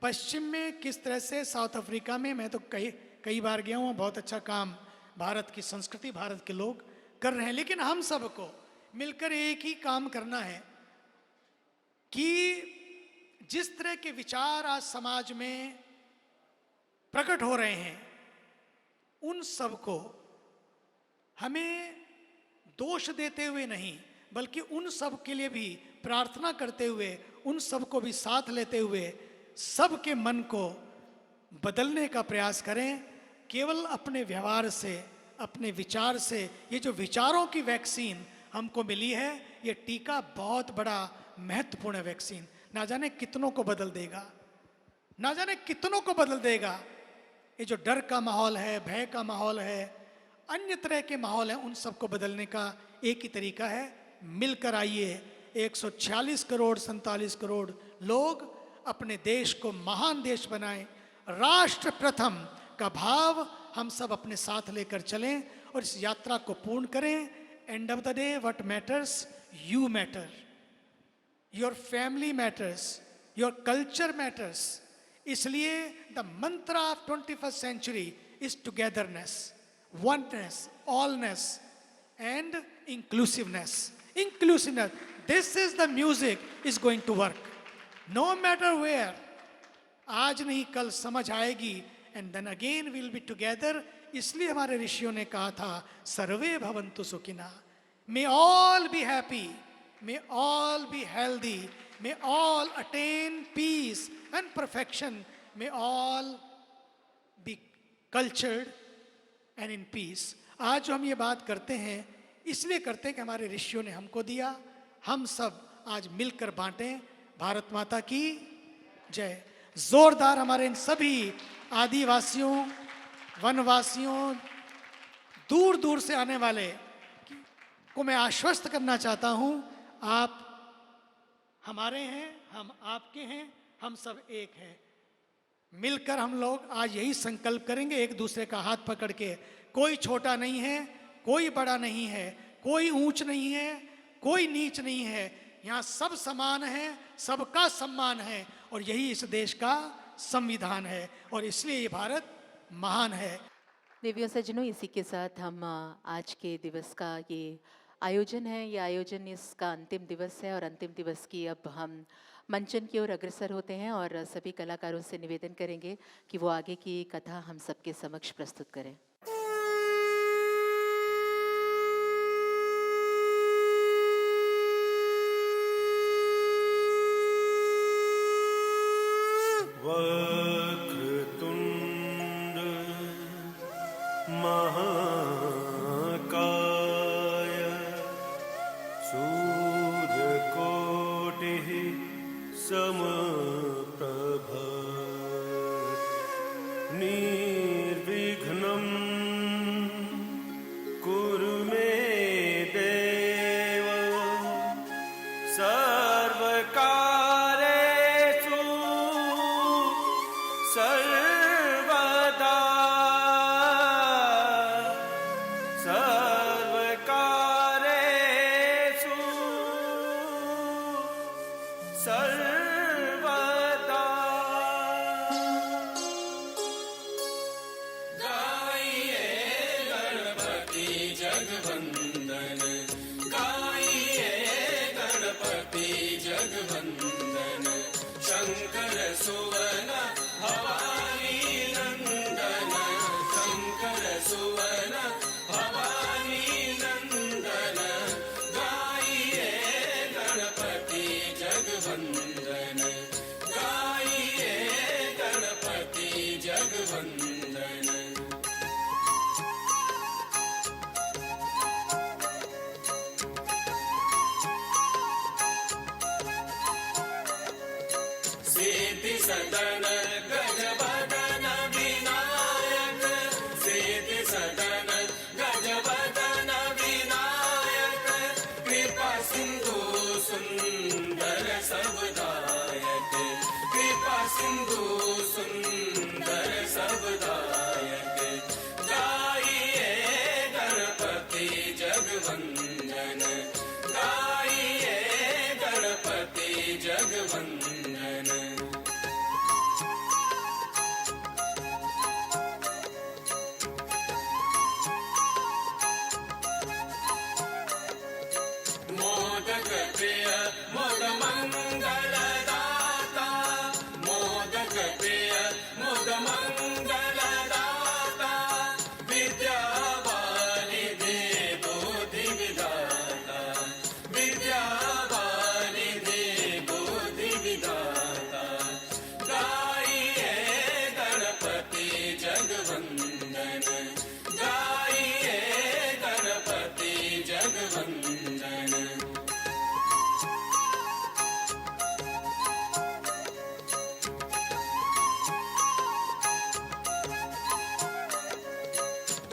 F: पश्चिम में किस तरह से, साउथ अफ्रीका में मैं तो कई बार गया हूँ, बहुत अच्छा काम भारत की संस्कृति, भारत के लोग कर रहे हैं। लेकिन हम सबको मिलकर एक ही काम करना है कि जिस तरह के विचार आज समाज में प्रकट हो रहे हैं, उन सबको हमें दोष देते हुए नहीं, बल्कि उन सब के लिए भी प्रार्थना करते हुए, उन सबको भी साथ लेते हुए सबके मन को बदलने का प्रयास करें। केवल अपने व्यवहार से, अपने विचार से, ये जो विचारों की वैक्सीन हमको मिली है, ये टीका बहुत बड़ा महत्वपूर्ण वैक्सीन, ना जाने कितनों को बदल देगा, ना जाने कितनों को बदल देगा। ये जो डर का माहौल है, भय का माहौल है, अन्य तरह के माहौल हैं, उन सबको बदलने का एक ही तरीका है, मिलकर आइए। 146 करोड़ 47 करोड़ लोग अपने देश को महान देश बनाएं, राष्ट्र प्रथम का भाव हम सब अपने साथ लेकर चलें और इस यात्रा को पूर्ण करें। End of the day what matters, you matter, your family matters, your culture matters. इसलिए the mantra of 21st century is togetherness, oneness, allness and inclusiveness. Inclusiveness, this is the music is going to work no matter where. आज नहीं कल समझ आएगी, and then again we'll be together. इसलिए हमारे ऋषियों ने कहा था सर्वे भवन्तु सुखिना, may all be happy, may all be healthy, may all attain peace and perfection, may all be cultured and in peace. आज जो हम ये बात करते हैं इसलिए करते हैं कि हमारे ऋषियों ने हमको दिया, हम सब आज मिलकर बांटें। भारत माता की जय। जोरदार हमारे इन सभी आदिवासियों, वनवासियों, दूर दूर से आने वाले को मैं आश्वस्त करना चाहता हूँ, आप हमारे हैं, हम आपके हैं, हम सब एक हैं। मिलकर हम लोग आज यही संकल्प करेंगे, एक दूसरे का हाथ पकड़ के। कोई छोटा नहीं है, कोई बड़ा नहीं है, कोई ऊंच नहीं है, कोई नीच नहीं है, यहाँ सब समान है, सबका सम्मान है, और यही इस देश का संविधान है, और इसलिए ये भारत महान है।
E: देवियों सज्जनों, इसी के साथ हम आज के दिवस का ये आयोजन है, ये आयोजन इसका अंतिम दिवस है, और अंतिम दिवस की अब हम मंचन की ओर अग्रसर होते हैं और सभी कलाकारों से निवेदन करेंगे कि वो आगे की कथा हम सबके समक्ष प्रस्तुत करें।
C: वक्रतुंड महाकाय सूर्यकोटिः समप्रभ निर्विघ्नं कुरु मे देव सर्वकारेषु सर्वदा सर्वकारेषु सर्वदा। गाइए गणपति जगवंदन, गाइए गणपति जगवंदन, शंकर सुवन भवानी नंदन, शंकर सुवन भवानी नंदन, गाइए गणपति जगवंदन। सदन गजवदन विनायक सिद्धि सदन गजवदन विनायक कृपा सिंधु सुंदर सबदायक कृपा सिंधु सुंदर सबदायक गाइए गणपति जगवंदन गाइए गणपति जगवंदन मोदक प्रिय मोद मंगल दाता मोदक प्रिय मोद मंगल दाता विद्यावारि दे बुद्धि विदाता विद्यावारि दे बुद्धि विदाता गाइए गणपति जगवंदन गाइए गणपति जगवंदन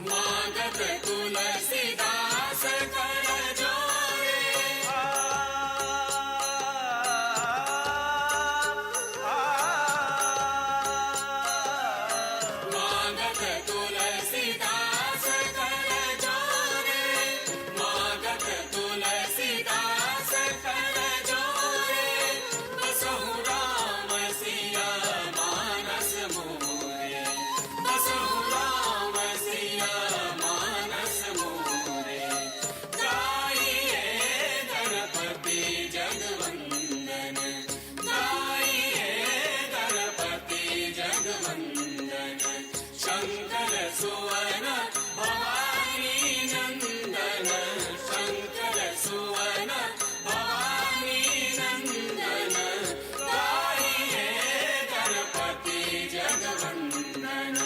C: मागत तुलसीदास कर जोरे मागत तुलसीदास कर जोरे मागत तुलसीदास कर जोरे बसहु राम सिया मानस मोरे बसहु राम सिया मानस मोरे गाइए गणपति जगवंदन गाइए गणपति जगवंदन शंकर सुवन भवानी नंदन शंकर सुवन भवानी नंदन गाइए गणपति जगवंदन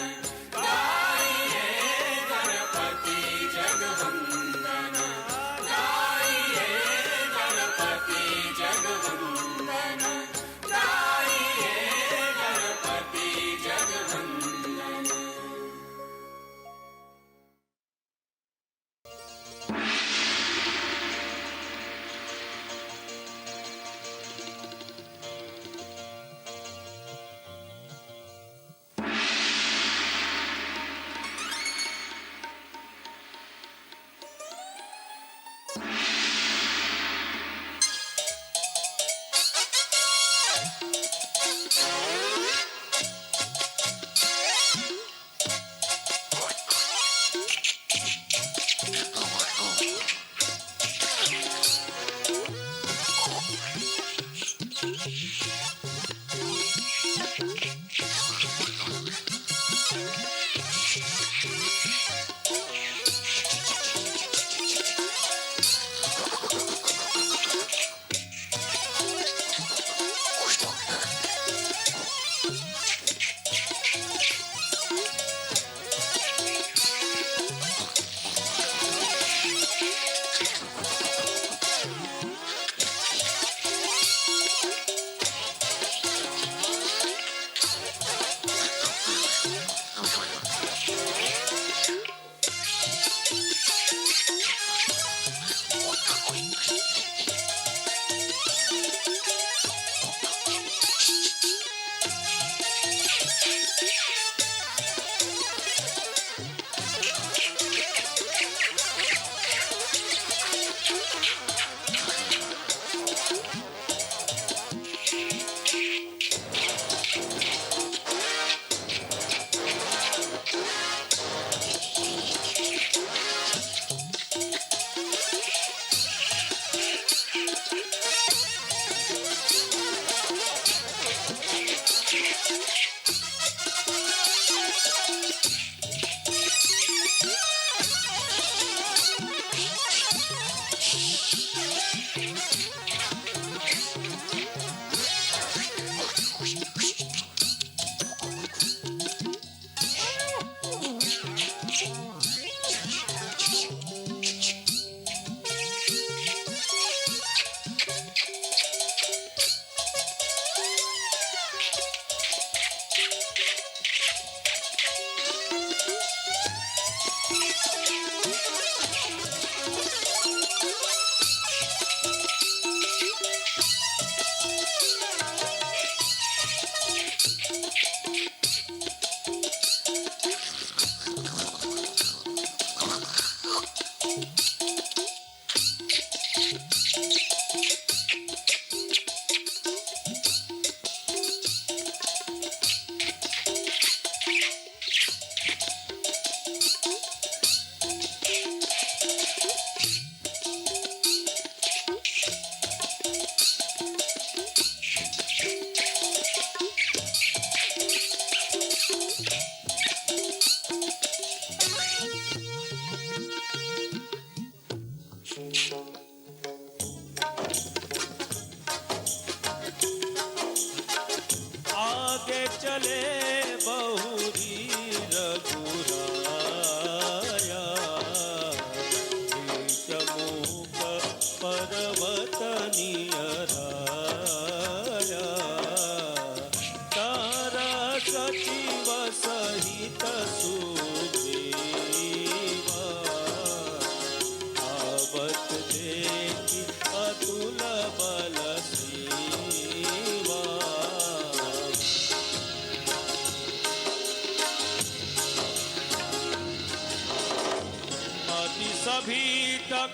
C: गाइए गणपति जगवंदन गाइए गणपति जगवंदन गाइए गणपति जगवंदन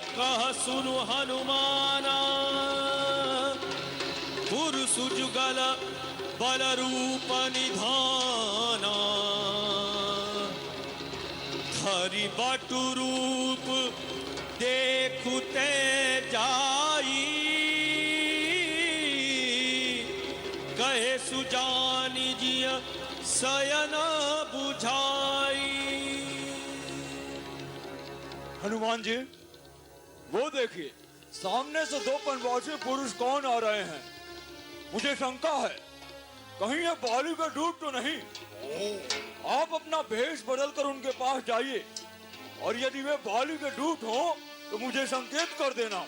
G: कह सुनु हनुमाना, पुरुष जुगल बल रूप निधाना, धरि बटु रूप देखुते जाई, कहे सुजानि जिय शयन बुझाई।
H: हनुमान जी, वो देखिए, सामने से दो पनवासी पुरुष कौन आ रहे हैं? मुझे शंका है, कहीं ये बाली का दूत तो नहीं? आप अपना भेष बदलकर उनके पास जाइए, और यदि वे बाली के दूत हो तो मुझे संकेत कर देना,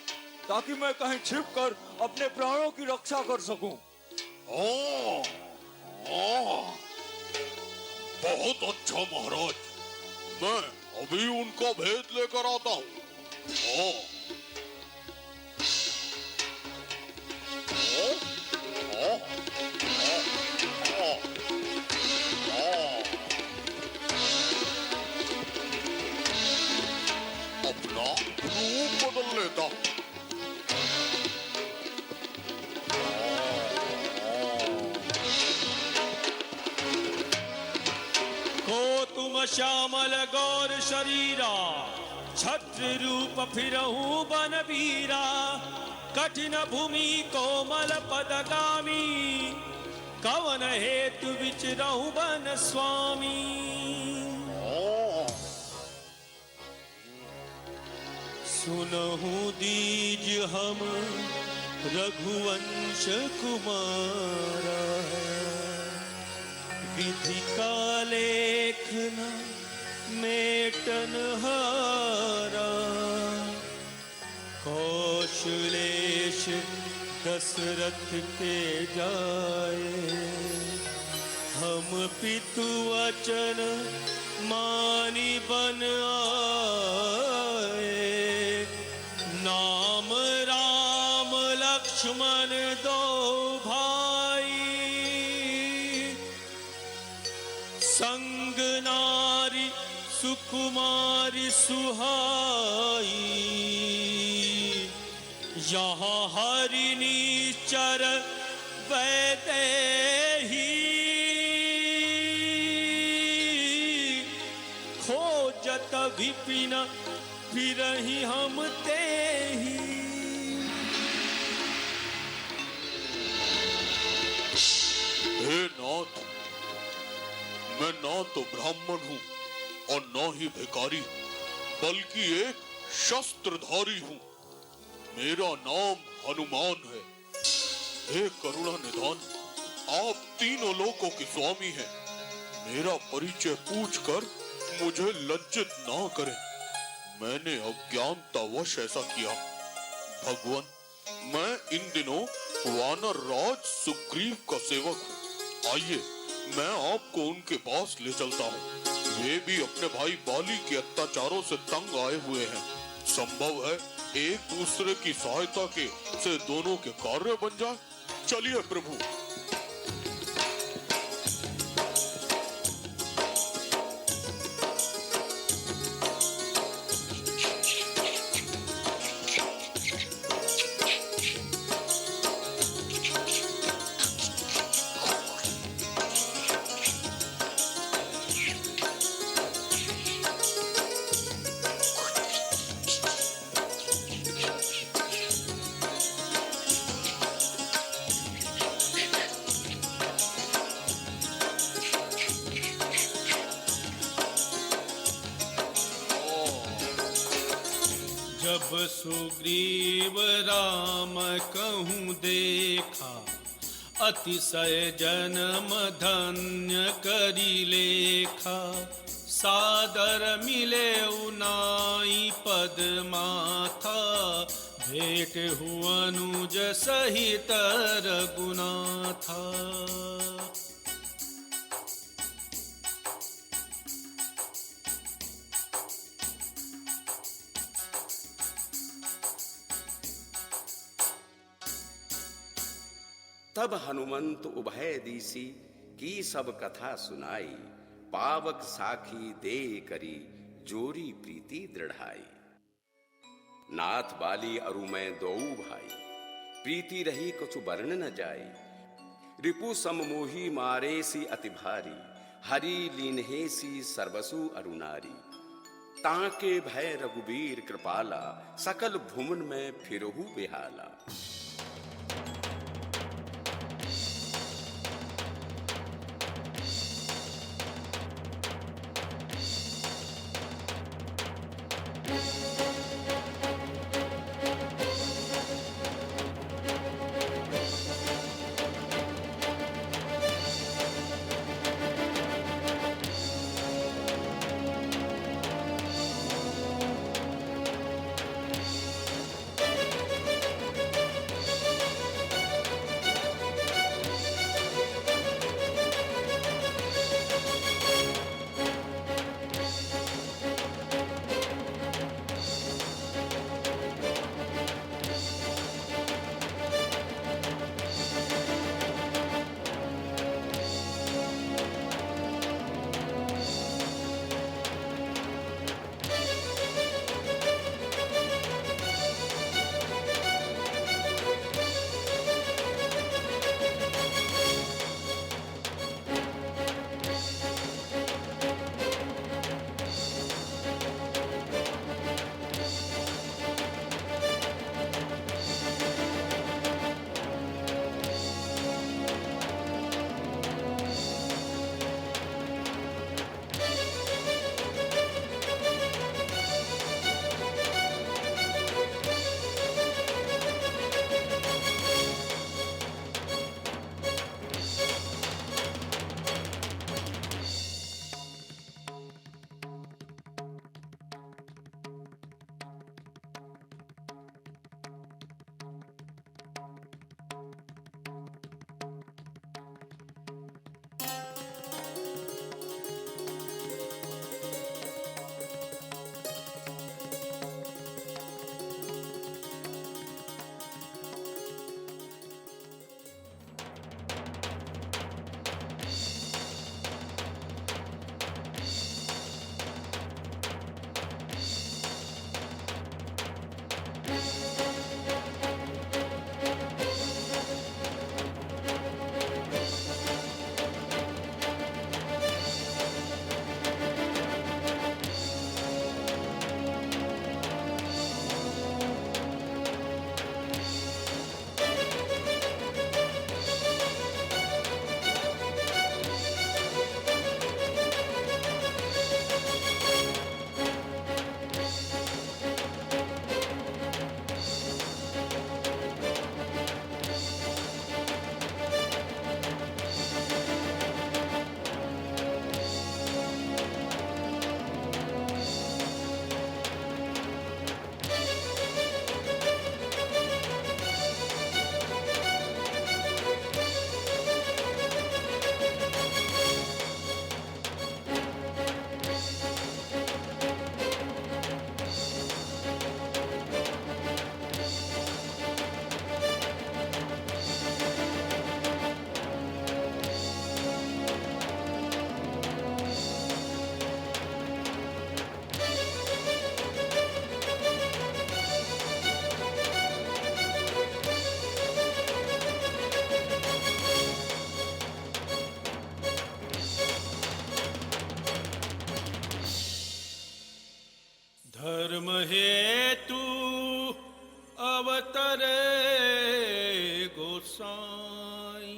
H: ताकि मैं कहीं छिपकर अपने प्राणों की रक्षा कर सकूं।
I: बहुत अच्छा महाराज, मैं अभी उनका भेद लेकर आता हूँ। अपना रूप बदल लेता हूँ।
G: को तुम श्यामल गौर शरीरा, छत्र रूप फिरहूं बन वीरा, कठिन भूमि कोमल पदगामी, कवन हेतु विचरहु बन स्वामी। सुनहु दीज हम रघुवंश कुमारा, विधि का लेखन मेटन हारा, कौशलेश दशरथ के जाए, हम पितु वचन मानी बन आए, नाम राम लक्ष्मण दो भाई, संग नारी सुकुमारी सुहाई, यहाँ हरि निश्चर वैदेही, खोजत विपिन फिरहि हम तेहि।
I: हे नाथ, मैं ना तो ब्राह्मण हूँ और न ही भिखारी, बल्कि एक शस्त्रधारी हूँ। मेरा नाम हनुमान है। हे करुणा निधान, आप तीनों लोकों के स्वामी हैं। मेरा परिचय पूछकर मुझे लज्जित ना करें। मैंने अज्ञानतावश ऐसा किया। भगवान, मैं इन दिनों वानर राज सुग्रीव का सेवक हूँ। आइए, मैं आपको उनके पास ले चलता हूँ। वे भी अपने भाई बाली के अत्याचारों से तंग आए हुए हैं। संभव है एक दूसरे की सहायता के से दोनों के कार्य बन जाए। चलिए प्रभु।
G: जब सुग्रीव राम कहूँ देखा, अतिशय जन्म धन्य करी लेखा। सादर मिले उनाई पद माथा, भेंट हुअनुज सहित रघुनाथा।
J: तब हनुमंत उभय दिशि की सब कथा सुनाई, पावक साखी दे करी जोरी प्रीति दृढ़ाई। नाथ बाली अरु मैं दोऊ भाई, प्रीति रही कुछ वर्ण न जाई। रिपु सम मोही मारे सी अति भारी, हरि लीन्हे सी सर्वसु अरुनारी। ताके भय रघुबीर कृपाला, सकल भुवन में फिरहु बेहाला।
G: धर्म हेतु अवतरे गोसाई,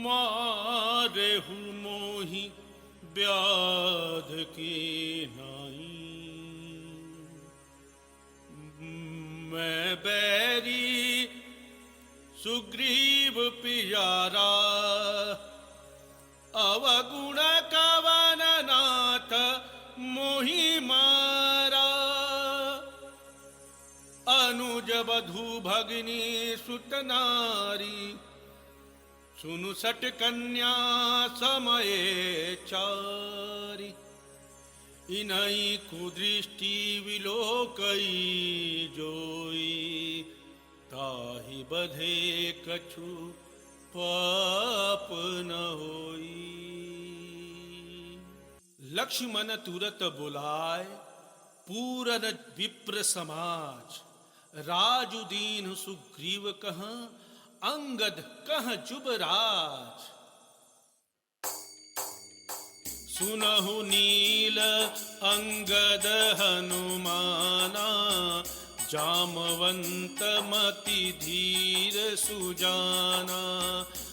G: मारे हूँ मोहि व्याध की नाई। मैं बैरी सुग्रीव पियारा, अवगुण कवन नाथ मोहि मारा। अनुज बधू भगिनी सुत नारी, सुनु सट कन्या समये चारी। इनई कुदृष्टि विलोकई जोई, ताहि बधे कछु पाप न होई। लक्ष्मण तुरत बुलाए, पूरन विप्र समाज, राजुदीन सुग्रीव कह, अंगद कह जुबराज। सुनहु नील अंगद हनुमाना, जामवंत मति धीर सुजाना।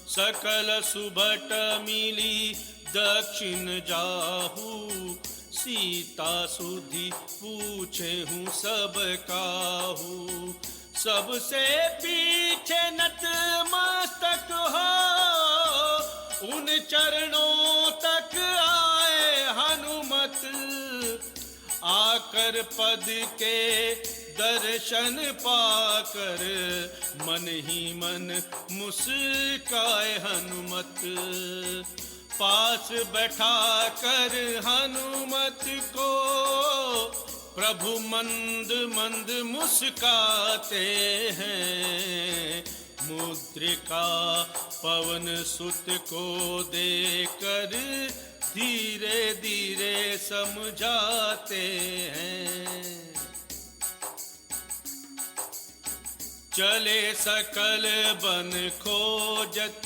G: सकल सुभट मिली दक्षिण जाहू, सीता सुधि पूछे हूँ सब काहू। सबसे पीछे नत मस्तक हो, उन चरणों तक आए हनुमत। आकर पद के दर्शन पाकर, मन ही मन मुस्काए हनुमत। पास बैठा कर हनुमत को, प्रभु मंद मंद मुस्काते हैं। मुद्रिका पवन सुत को देकर, धीरे धीरे समझाते हैं। चले सकल बन खोजत,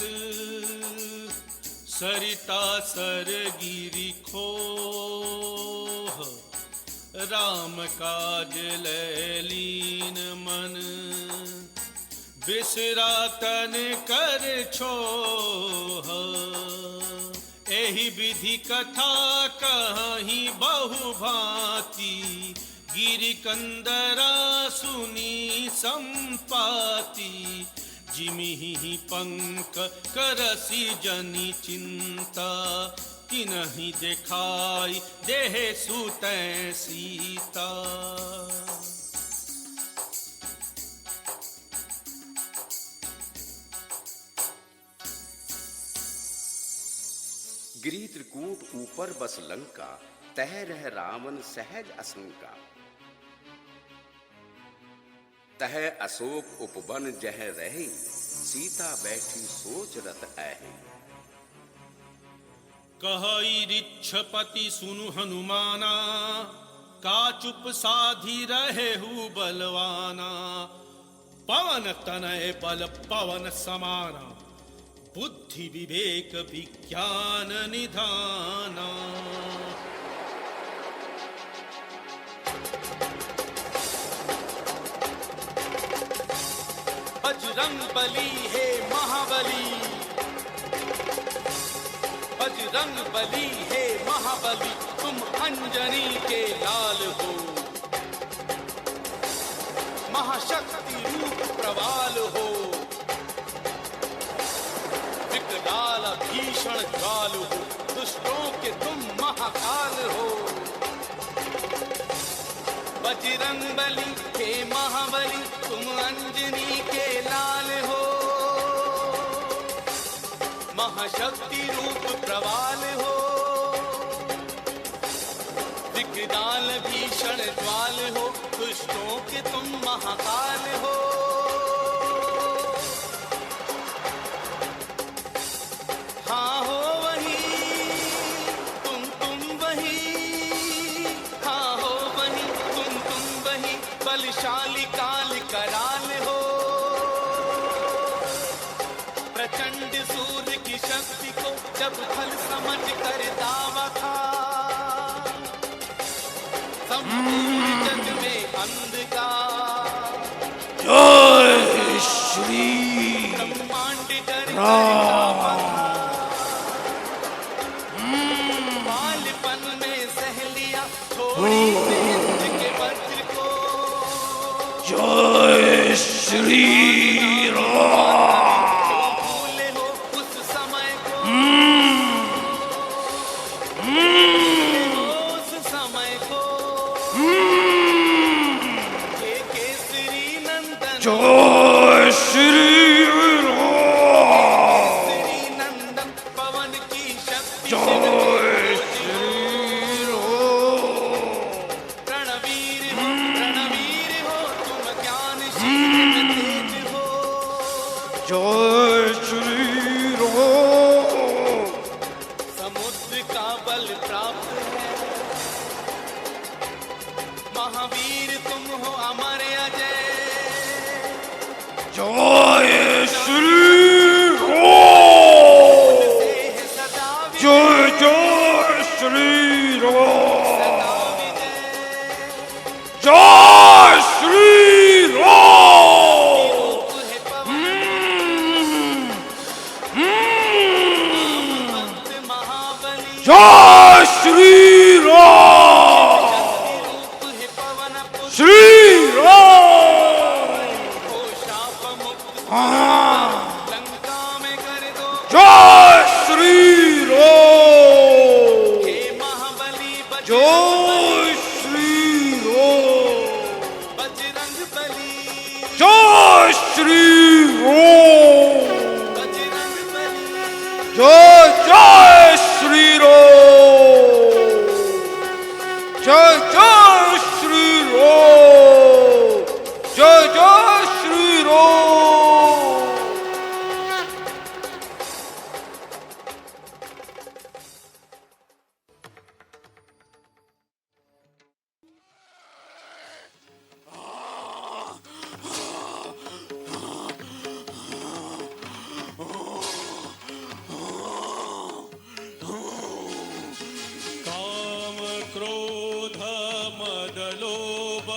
G: सरिता सर गिरि खोह। राम काज लैलीन मन, बिसरा तन कर छोह। एहि विधि कथा कहीं बहु भांति, गिरि कंदरा सुनी संपाति। जिमिहि पंक करसी जनि चिंता, तिनहि देखाई देह सुतै सीता।
J: गिरि त्रिकूट ऊपर बस लंका, तह रह रावण सहज आशंका। तह अशोक उपवन जह रहे, सीता बैठी सोच रत आहे।
G: कहई रिच्छपति सुनु हनुमाना, का चुप साधी रहे हु बलवाना। पवन तनय बल पवन समाना, बुद्धि विवेक विज्ञान निधाना। बजरंग बली है महाबली, बजरंग बली है महाबली। तुम अंजनी के लाल हो, महाशक्ति रूप प्रवाल हो। विकराल भीषण ज्वाल हो, दुष्टों के तुम महाकाल हो। बजरंग बली हे महाबली, तुम अंजनी के लाल हो। महाशक्ति रूप प्रवाल हो, विकराल भीषण ज्वाल हो। दुष्टों के तुम महाकाल हो। हाँ हो वही, तुम वही। हाँ हो वही, तुम वही। बलशाली काल कराल हो, प्रचंड सूर्य की शक्ति को जब फल समझ कर दावा था। संपूर्ण जग में अंधकार,
F: जय श्री
G: ब्रह्मांड डर
F: राम।
G: बालपन में सह लिया थोड़ी मेहनत के वज्र को।
F: जय श्री राम।
G: भूले हो उस समय को, उस समय को। ये केसरी नंदन,
F: जय श्री राम।
G: केसरी नंदन पवन की शक्ति।
F: जय श्री राम।
G: रणवीर हो तुम, ज्ञानशील तेज हो।
F: जय श्री राम।
G: समुद्र का बल प्राप्त है,
H: जय श्री राम। श्री राम। हाँ। जय श्री राम। जय श्री राम। जय श्री राम। जय जय श्री राम। जय जय श्री राम। जय जय श्री राम।
I: काम क्रोध मद लोभ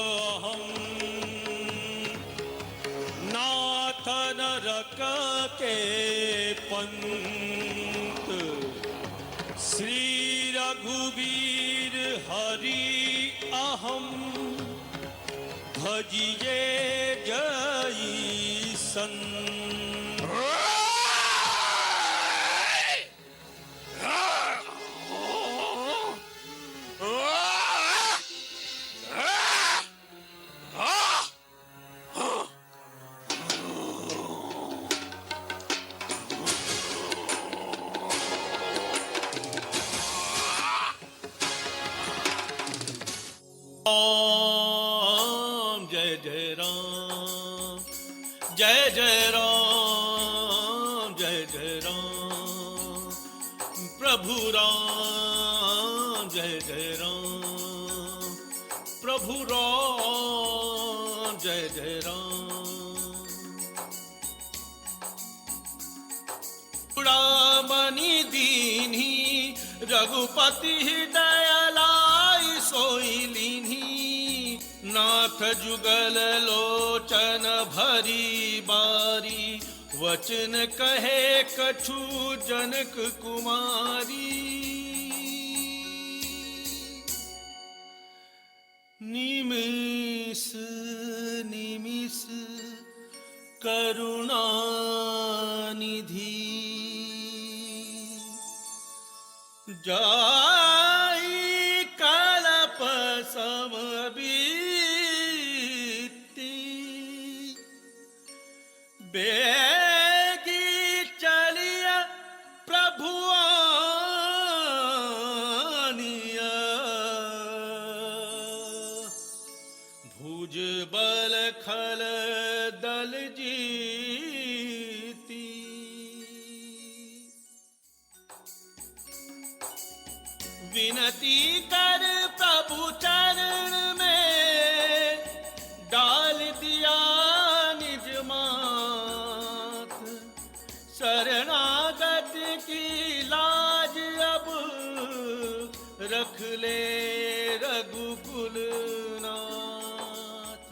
I: नाथ नरक के पंत श्री रघुवीर हरि अहम भजिए जय संत। राम जय जय राम। जय जय राम। जय जय राम। प्रभु राम जय जय राम। प्रभु राम जय जय राम। उड़ामणि दीन्ही रघुपति दयालाई सोई लीन्ही नाथ जुगल लोचन भरी बारी वचन कहे कछु जनक कुमारी। निमिष निमिष करुणा निधि जाई कलप सम बीती बेगी चलिया प्रभु आनिया भुज बल खल दल जीती विनती कर प्रभु चरण में डाल दिया निज माथ शरणागत की लाज अब रख ले रघुकुल नाथ।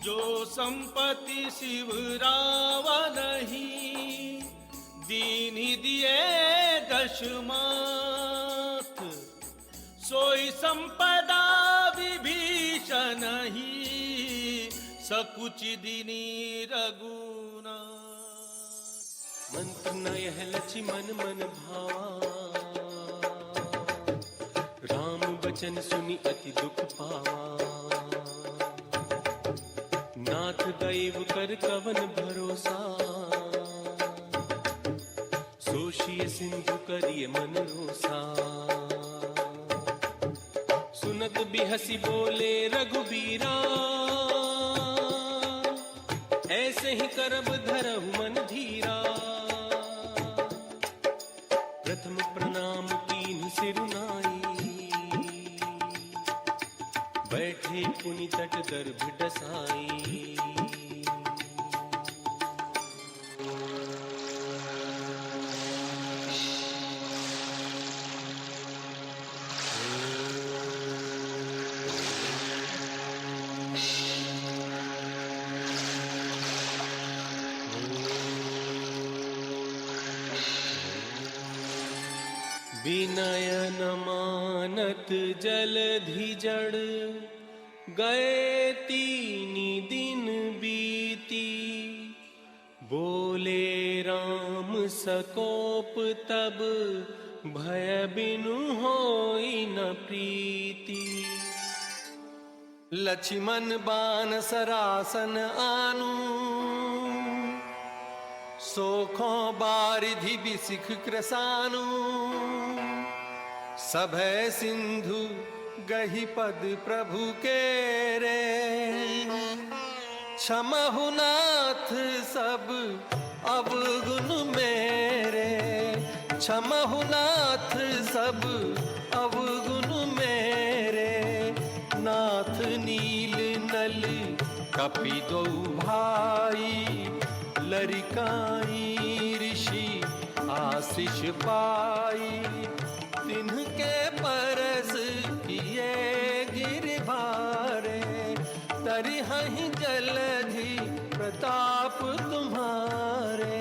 I: जो संपत्ति शिव रावण नहीं दीन्ही दिए दशमाथ सोई संपदा विभीषण ही सकुच दीनी रघुनाथ।
K: मंत्र नयह लक्ष्मण मन भावा राम बचन सुनि अति दुख पावा नाथ दैव कर कवन भरोसा सोशिय सिंधु करिए मन रोसा सुनत बिहसी बोले रघुबीरा ऐसे ही करब धरहु मन धीरा प्रथम प्रणाम कीन सिरुनाई बैठे पुनि तट दर्भ डसाई विनय न मानत जलधि जड़, गए 3 दिन बीती। बोले राम सकोप तब, भय बिनु होई न प्रीति। लक्ष्मण बान सरासन आनु, सोखों बारिधि बिसिख क्रसानु। सभय सिंधु गहि पद प्रभु के रे, क्षमहु नाथ सब अवगुण मेरे। क्षमहु नाथ सब अवगुण मेरे, नाथ नील नल कपि दो भाई। लरिकाई ऋषि आशीष पाई, तिन्हके परस किए गिरभारे। तरिहहि जलधि प्रताप तुम्हारे।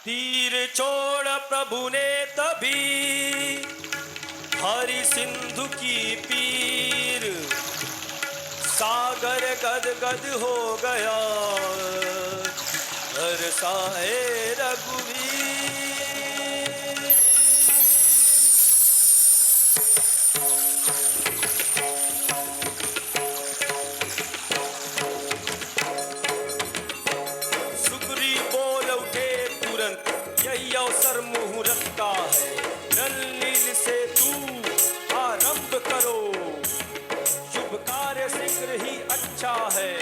C: तीर छोड़ प्रभु ने तभी, हरि सिंधु की पीर। सागर गद गद हो गया, बरसाए रघुवीर। सुग्रीव बोल उठे तुरंत, यही अवसर मुहूर्त का है। नल नील से तू आरंभ करो, शुभ कार्य शीघ्र ही अच्छा है।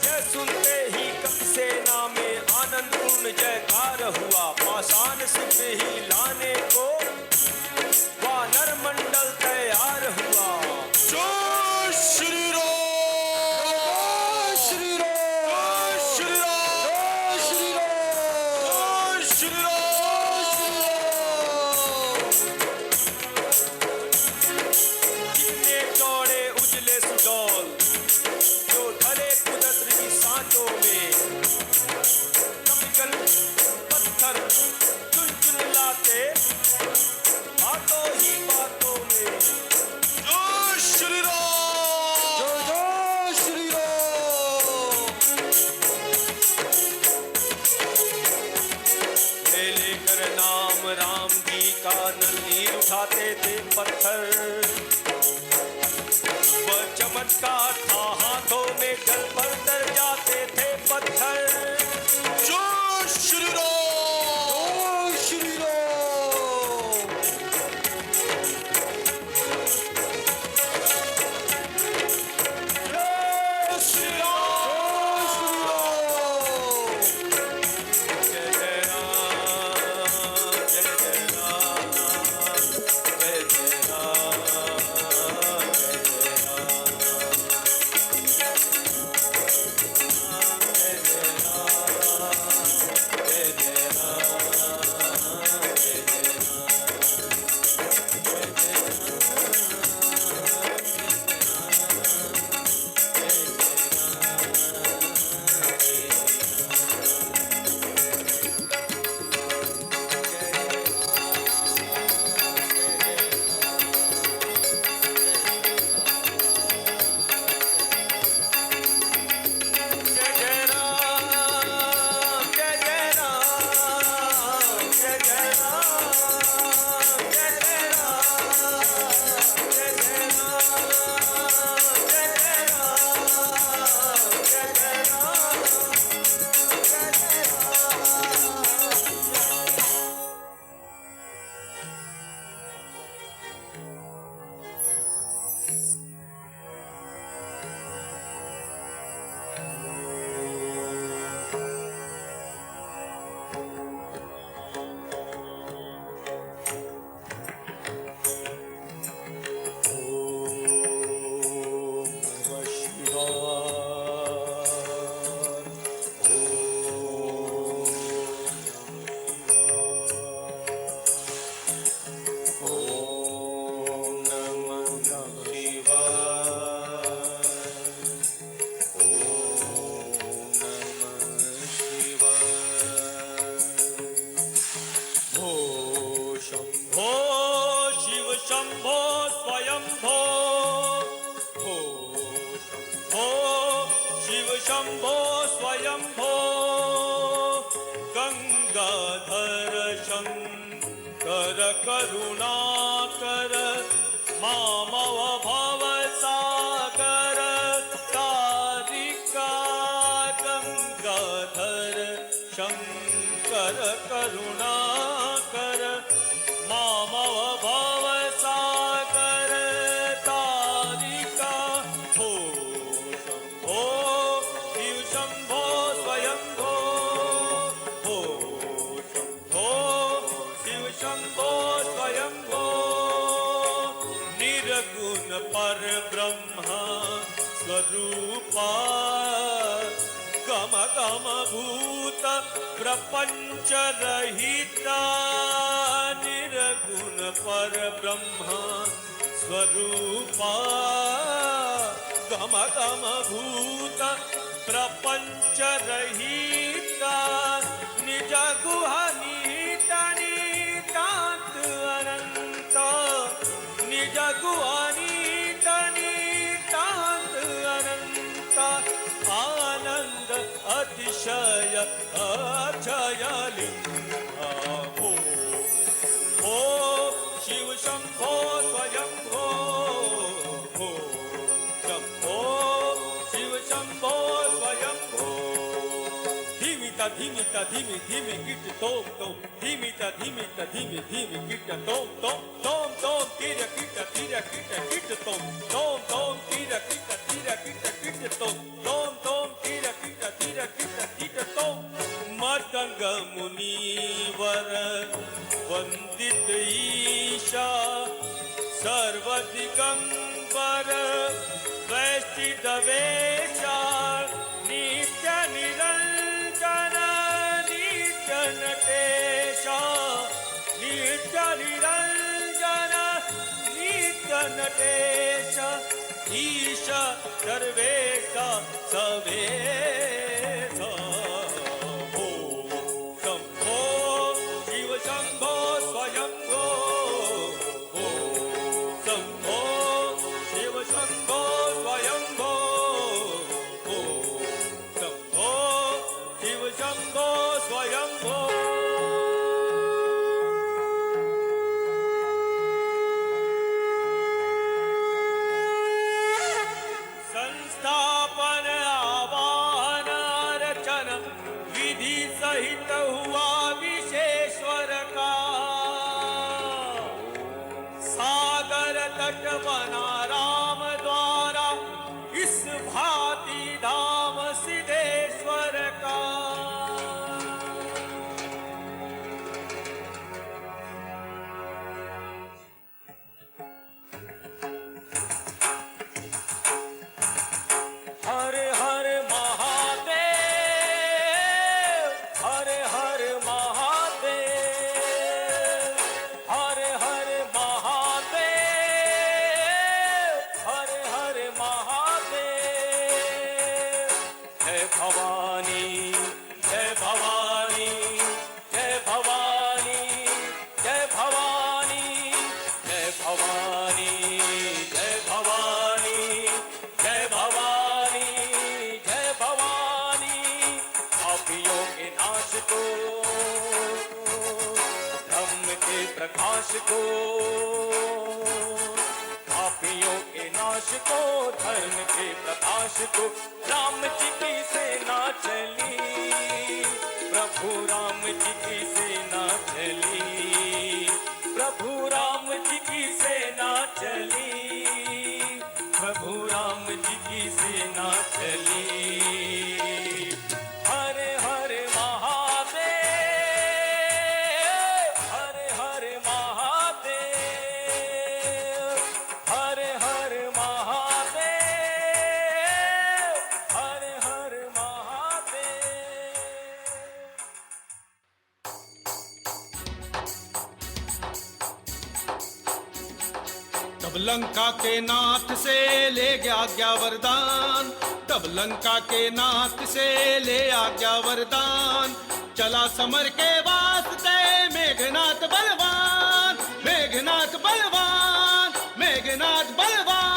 C: यह सुनते ही कपिसेना में आनंद पूर्ण जयकार हुआ। पाषाण शीघ्र ही लाने को वानर मंडल तैयार हुआ।
I: जय श्री राम।
C: उठाते थे पत्थर, वह चमत्कार था हाथों में जल पर तर जाते थे पत्थर।
I: जय श्री राम। जय श्री राम।
C: जय श्री राम। जय जय राम, जय जय राम, जय जय राम, जय जय राम, जय जय राम, जय जय राम, जय जय शंभो स्वयंभो गंगाधर शंकर करुणाकर मामव भव सागर तारिका गंगाधर शंकर करुणाकर मामव भव सागर तारिका हो शंभो शिव शंभो स्वयंभो हो शंभो शिव शंभो स्वयंभो निर्गुण पर ब्रह्म स्वरूपा गम गम भूत प्रपंच रहिता निर्गुण पर ब्रह्म स्वरूपा गम गम भूत प्रपंच रहिता निज गुहा नीता नीतांत अनंत निज गुहा नीता नीतांत अनंत आनंद अतिशय अक्षय लिंगा हो शिव शंभो स्वयंभो हो शंभो शिव शंभो स्वयंभो धीमिता धीमिता धीमी धीमी गिट तोम तोम धीमिता धीमिता धीमी धीमी गिट तोम तोम तोम तोम तीर गिट गिट तोम तोम तोम तीर गिट तोम तोम तोम तीर गिट तोम मतंग मुनिवर वंदित ईशा सर्वदिगंबर वैष्णवेशा नित्य निरंजन नित्य नटेशा नित्य निरंजन नित्य नटेशा ईश सर्वेशा सवेशा हो शंभो शिव शंभो स्वयंभो हो शंभो शिव शंभो स्वयंभो हो शंभो शिव शंभो स्वयंभो संस्थापन आवाहन अर्चन विधि सहित हुआ विशेश्वर का सागर तट बना राम द्वारा इस भांति धाम सिद्धेश्वर का हर हर महादेव हर हर महादेव हर हर महादेव हर हर महादेव जय भवानी जय भवानी जय भवानी जय भवानी जय भवानी जय भवानी जय भवानी जय भवानी पापियों के नाश को धर्म के प्रकाश को पापियों के नाश को धर्म के प्रकाश को राम जी की सेना चली प्रभु राम जी की सेना चली प्रभु राम जी की सेना चली प्रभु राम जी की सेना चली हर हर महादेव हर हर महादेव हर हर महादेव हर हर महादेव
K: तब लंका के नाथ से ले गया आज्ञा वरदान तब लंका के नाथ से ले आज्ञा वरदान चला समर के वास्ते मेघनाथ बलवान मेघनाथ बलवान मेघनाथ बलवान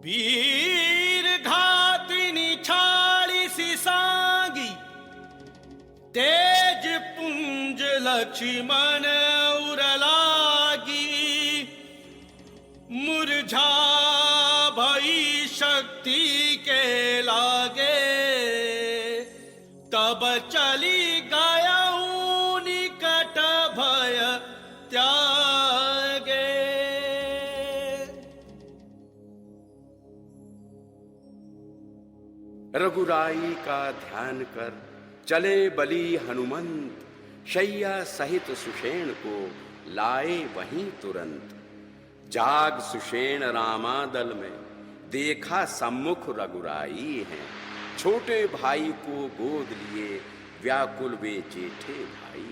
K: वीर घातिनी छाड़ी सी सांगी, तेज पुंज लक्ष्मण उरलागी, मुरझा भई शक्ति के लागे, तब चली गया निकट भय त्यागे।
J: रघुराई का ध्यान कर चले बली हनुमंत, शैया सहित सुषेण को लाए वहीं तुरंत। जाग सुषेण रामादल में देखा सम्मुख रघुराई हैं, छोटे भाई को गोद लिए व्याकुल वे जेठे भाई।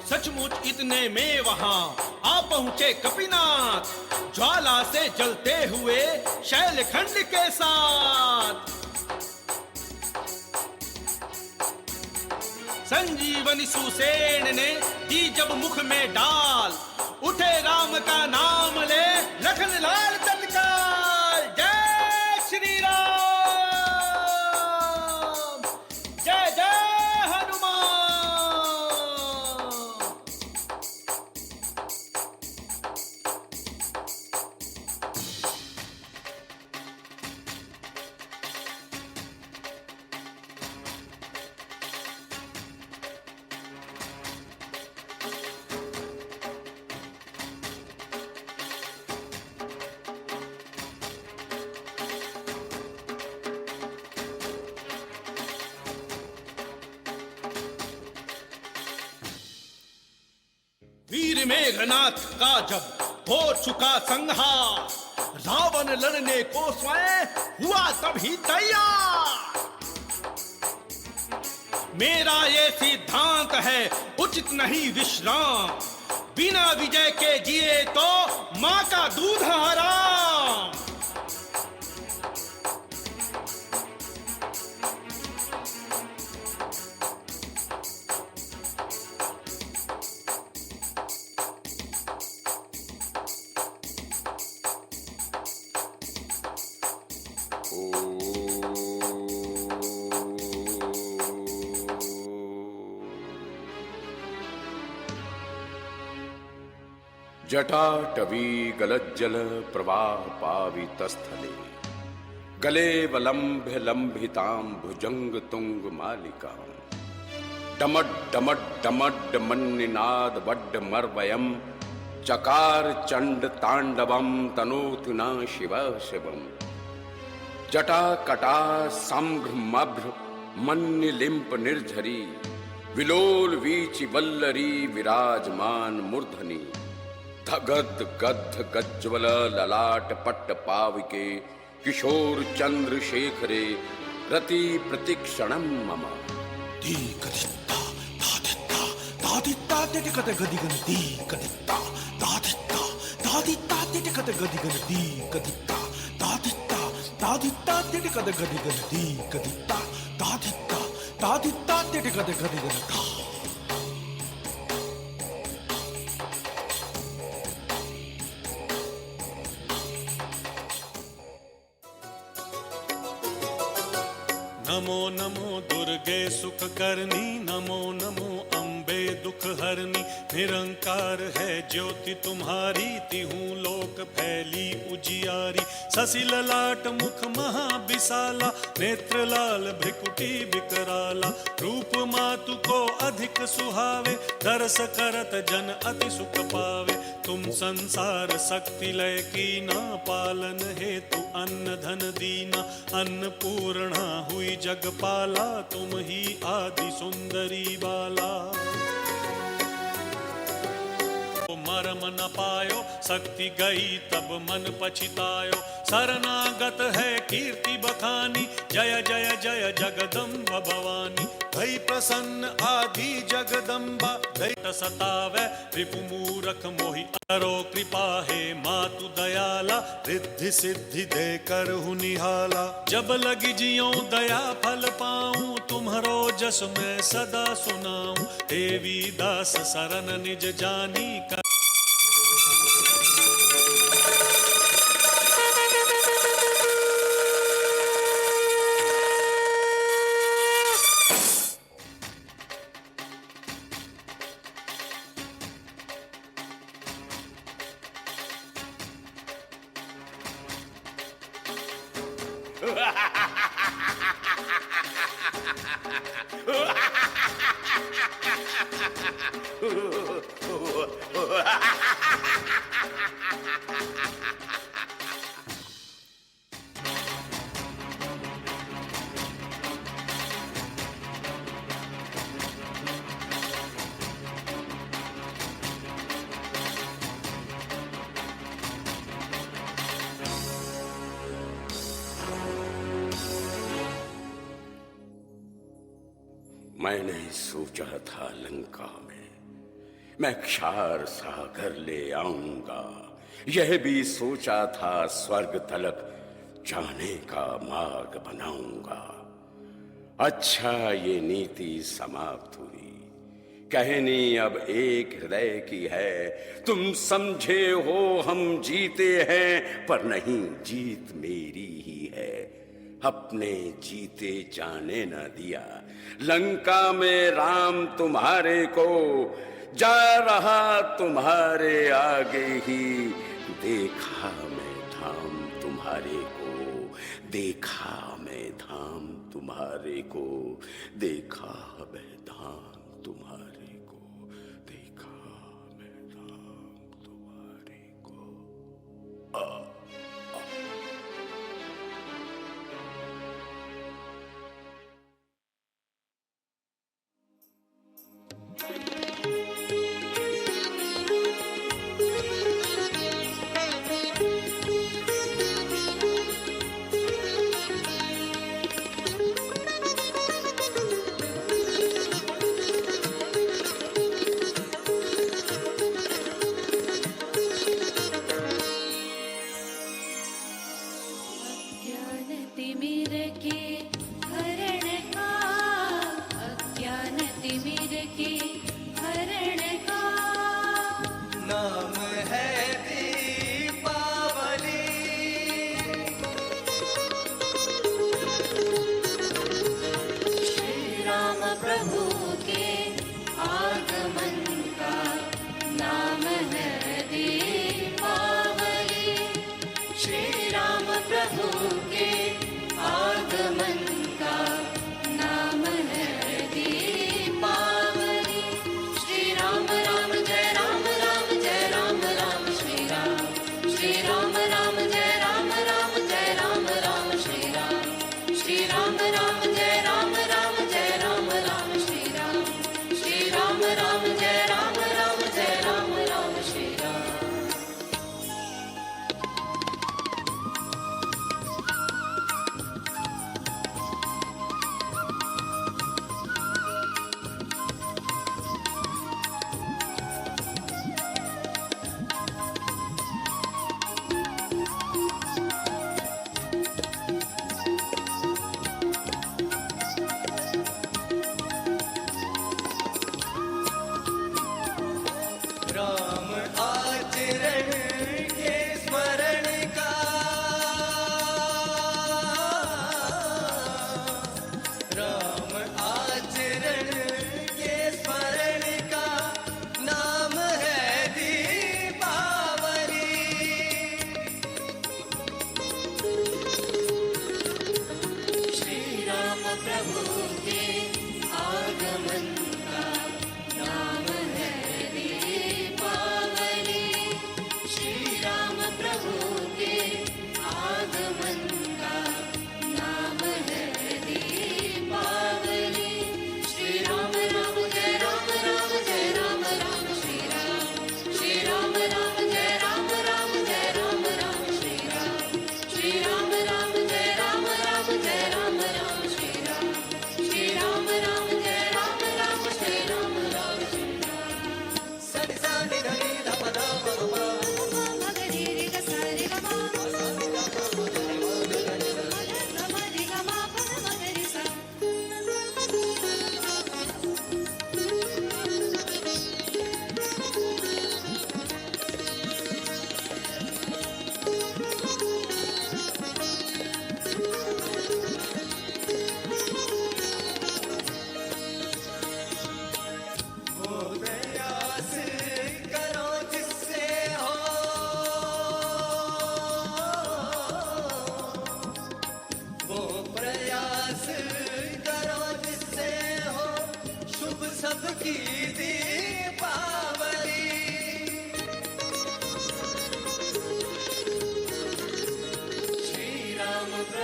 K: सचमुच इतने में वहां आ पहुंचे कपिनाथ, ज्वाला से जलते हुए शैलखंड के साथ। संजीवनी सुसेन ने दी जब मुख में डाल, उठे राम का नाम ले लखन लाल तत्काल। जय श्री राम, जय जय हनुमान। वीर मेघनाथ का जब हो चुका संहार, रावण लड़ने को स्वयं हुआ तभी तैयार। मेरा ये सिद्धांत है उचित नहीं विश्राम, बिना विजय के जिए तो मां का दूध हराम।
J: जटाटवी गलज्जल प्रवाह पावितस्थले, गले वलंभ्य लंभितां भुजंग तुंग मालिकां। डमड डमड डमड मन्निनाद वड्ड मर्वयम्, चकार चंड तांडवम तनोतु न शिव शिवम्। जटा कटा संभ्रमभ्र मन्निलिंप निर्झरी, विलोल वीचि वल्लरी विराजमान मूर्धनि। धगद गद्ध गज्ज्वल ललाट पट्ट पाविके, किशोर चंद्र शेखरे रति प्रतिक्षणम मम।
K: दी कदित्ता दादित्ता दादित्ता तिटकत गदिगन दी कदित्ता दादित्ता दादित्ता तिटकत गदिगन दी कदित्ता दादित्ता दादित्ता तिटकत गदिगन दी कदित्ता दादित्ता दादित्ता तिटकत गदिगन दा।
L: नमो नमो दुर्गे सुख करनी, नमो नमो अम्बे दुख हरनी। निरंकार है ज्योति तुम्हारी, तिहू लोक फैली उजियारी। ससी ललाट मुख महाविशाला, नेत्र लाल भ्रिकुटी विकराला। रूप मातु को अधिक सुहावे, दरस करत जन अति सुख पावे। तुम संसार शक्ति लय कीना, पालन हेतु अन्न धन दीना। अन्नपूर्णा हुई जगपाला, तुम ही आदि सुंदरी बाला। मरम न पायो शक्ति गई तब मन पछितायो, शरणागत है कीर्ति बखानी, जय जय जय जगदम्ब भवानी। भई प्रसन्न आदि जगदम्बा, दैत सतावै रिपु मूरख मोहि। करो कृपा हे मातु दयाला, रिद्धि सिद्धि दे कर निहाला। जब लगी जियो दया फल पाऊं, तुम्हरो जस मैं सदा सुनाऊं। देवी दास शरण निज जानी कर।
J: मैंने सोचा था लंका में मैं क्षार सागर ले आऊंगा, यह भी सोचा था स्वर्ग तलक जाने का मार्ग बनाऊंगा। अच्छा ये नीति समाप्त हुई, कहनी अब एक हृदय की है। तुम समझे हो हम जीते हैं, पर नहीं जीत मेरी ही है। अपने जीते जाने न दिया, लंका में राम तुम्हारे को, जा रहा तुम्हारे आगे ही। देखा मैं धाम तुम्हारे को, देखा मैं धाम तुम्हारे को, देखा मैं धाम तुम्हारे को, देखा मैं धाम तुम्हारे को।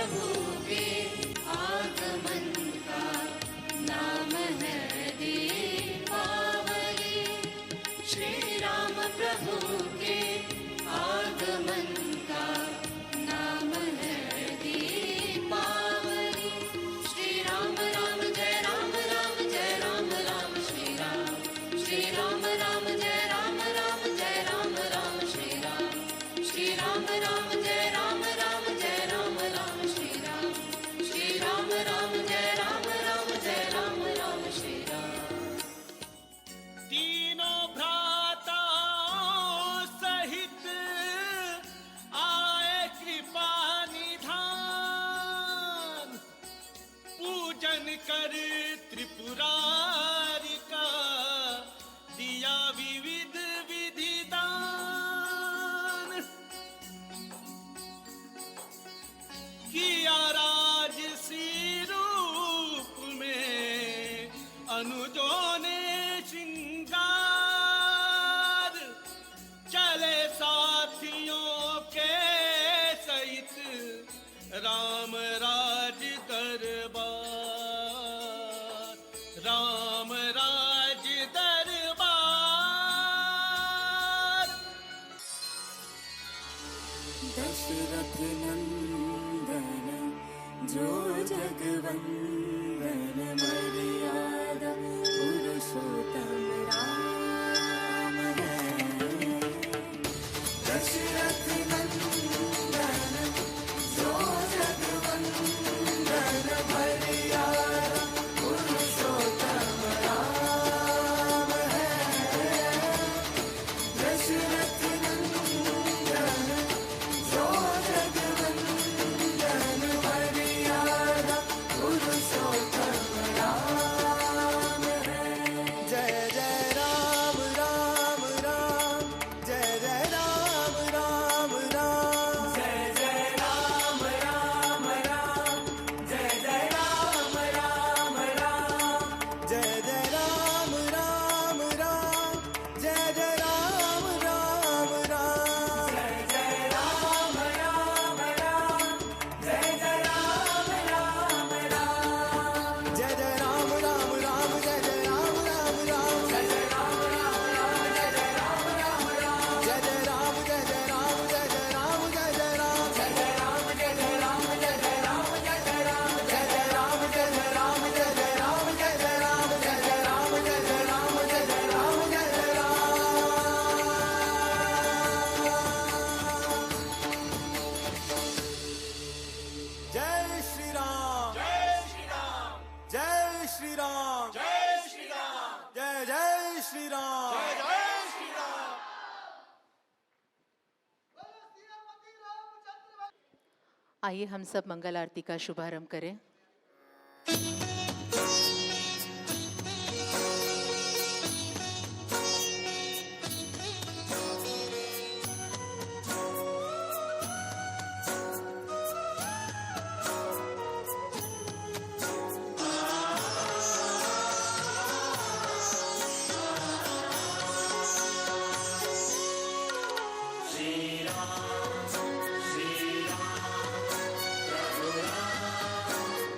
B: प्रभु के आगमन का नाम है दीपावली। श्री राम प्रभु के आगमन का नाम है दीपावली। श्री राम राम जय राम राम जय राम राम श्री राम। श्री राम राम जय राम राम जय राम राम श्री राम। श्री राम राम जय राम राम जय राम राम श्री राम। श्री राम राम जय राम राम जय राम राम श्री राम।
K: तीनों भ्राताओं सहित आए कृपा निधान, पूजन कर त्रिपुरारी का दिया विविध विधि दान। किया राजसी रूप में अनुजों ने श्रृंगार, चले साथियों के सहित राम राज दरबार, राम राज दरबार।
B: दशरथ नंदन जो जगवंदन मर्यादा पुरुषोत्तम राम है। दशरथ नंदन जो जगवंदन मर्यादा पुरुषोत्तम राम है। दशरथ नंदन जो जगवंदन मर्यादा पुरुषोत्तम राम है। जय जय राम राम राम जय जय राम राम राम। जय जय राम राम राम जय जय राम राम राम। जय जय राम राम राम जय जय राम राम राम। जय जय राम राम राम जय जय राम राम राम। जय जय राम राम राम जय जय राम राम राम। जय जय राम राम राम जय जय राम राम राम। जय जय राम जय जय राम जय जय राम जय जय राम। जय जय राम जय जय राम जय जय राम जय जय राम। जय जय राम जय जय राम जय जय राम जय जय राम। जय जय राम जय जय राम जय जय राम जय जय राम। जय श्री राम जय श्री राम जय श्री राम जय श्री राम जय जय श्री राम जय जय श्री राम।
E: आइए हम सब मंगल आरती का शुभारंभ करें।
B: श्री राम प्रभु राम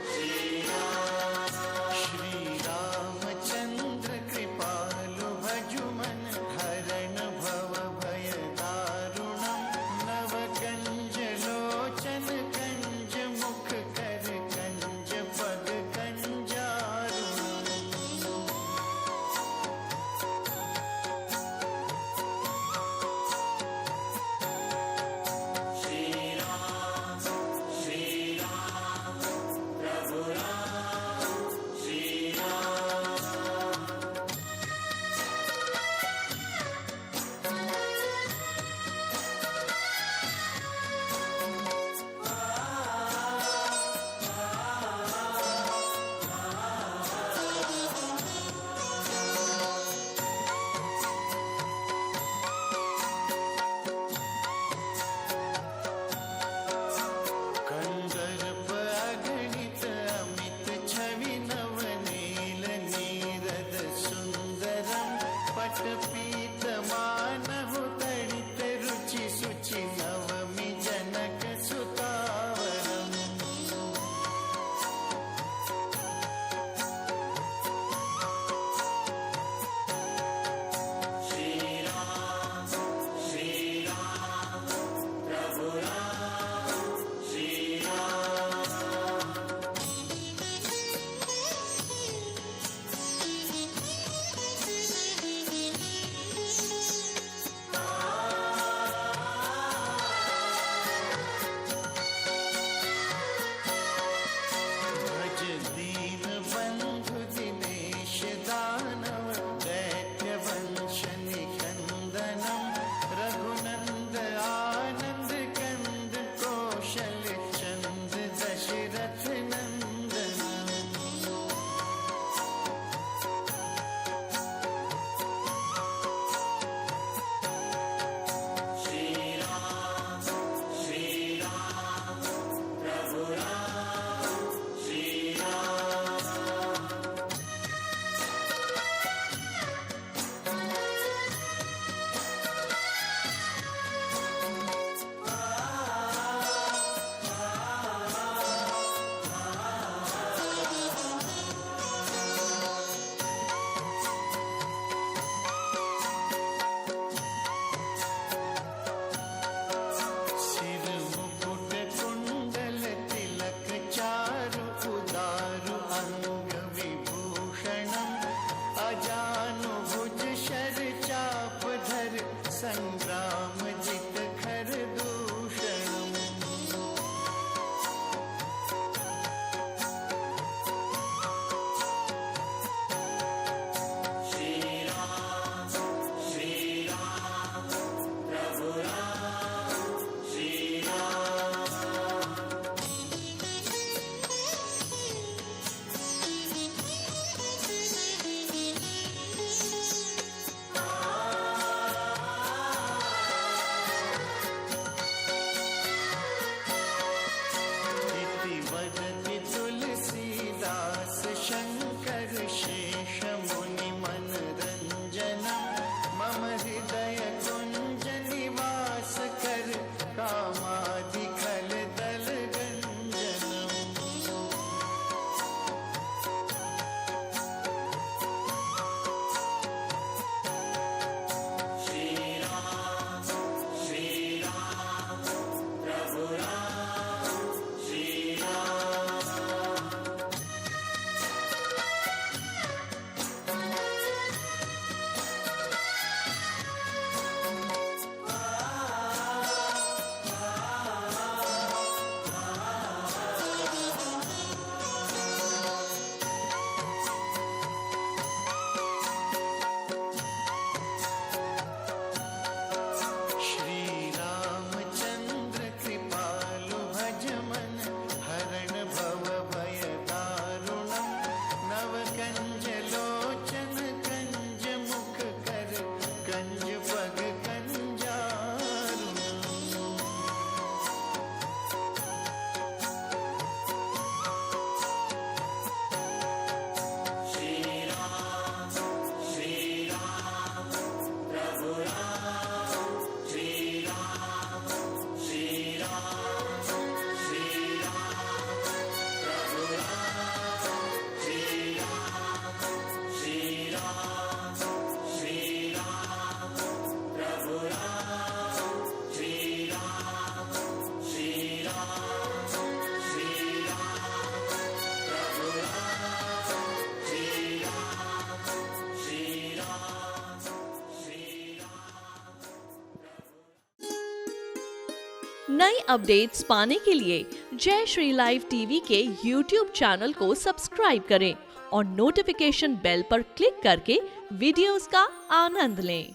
M: नई अपडेट्स पाने के लिए जय श्री लाइव टीवी के YouTube चैनल को सब्सक्राइब करें और नोटिफिकेशन बेल पर क्लिक करके वीडियोस का आनंद लें।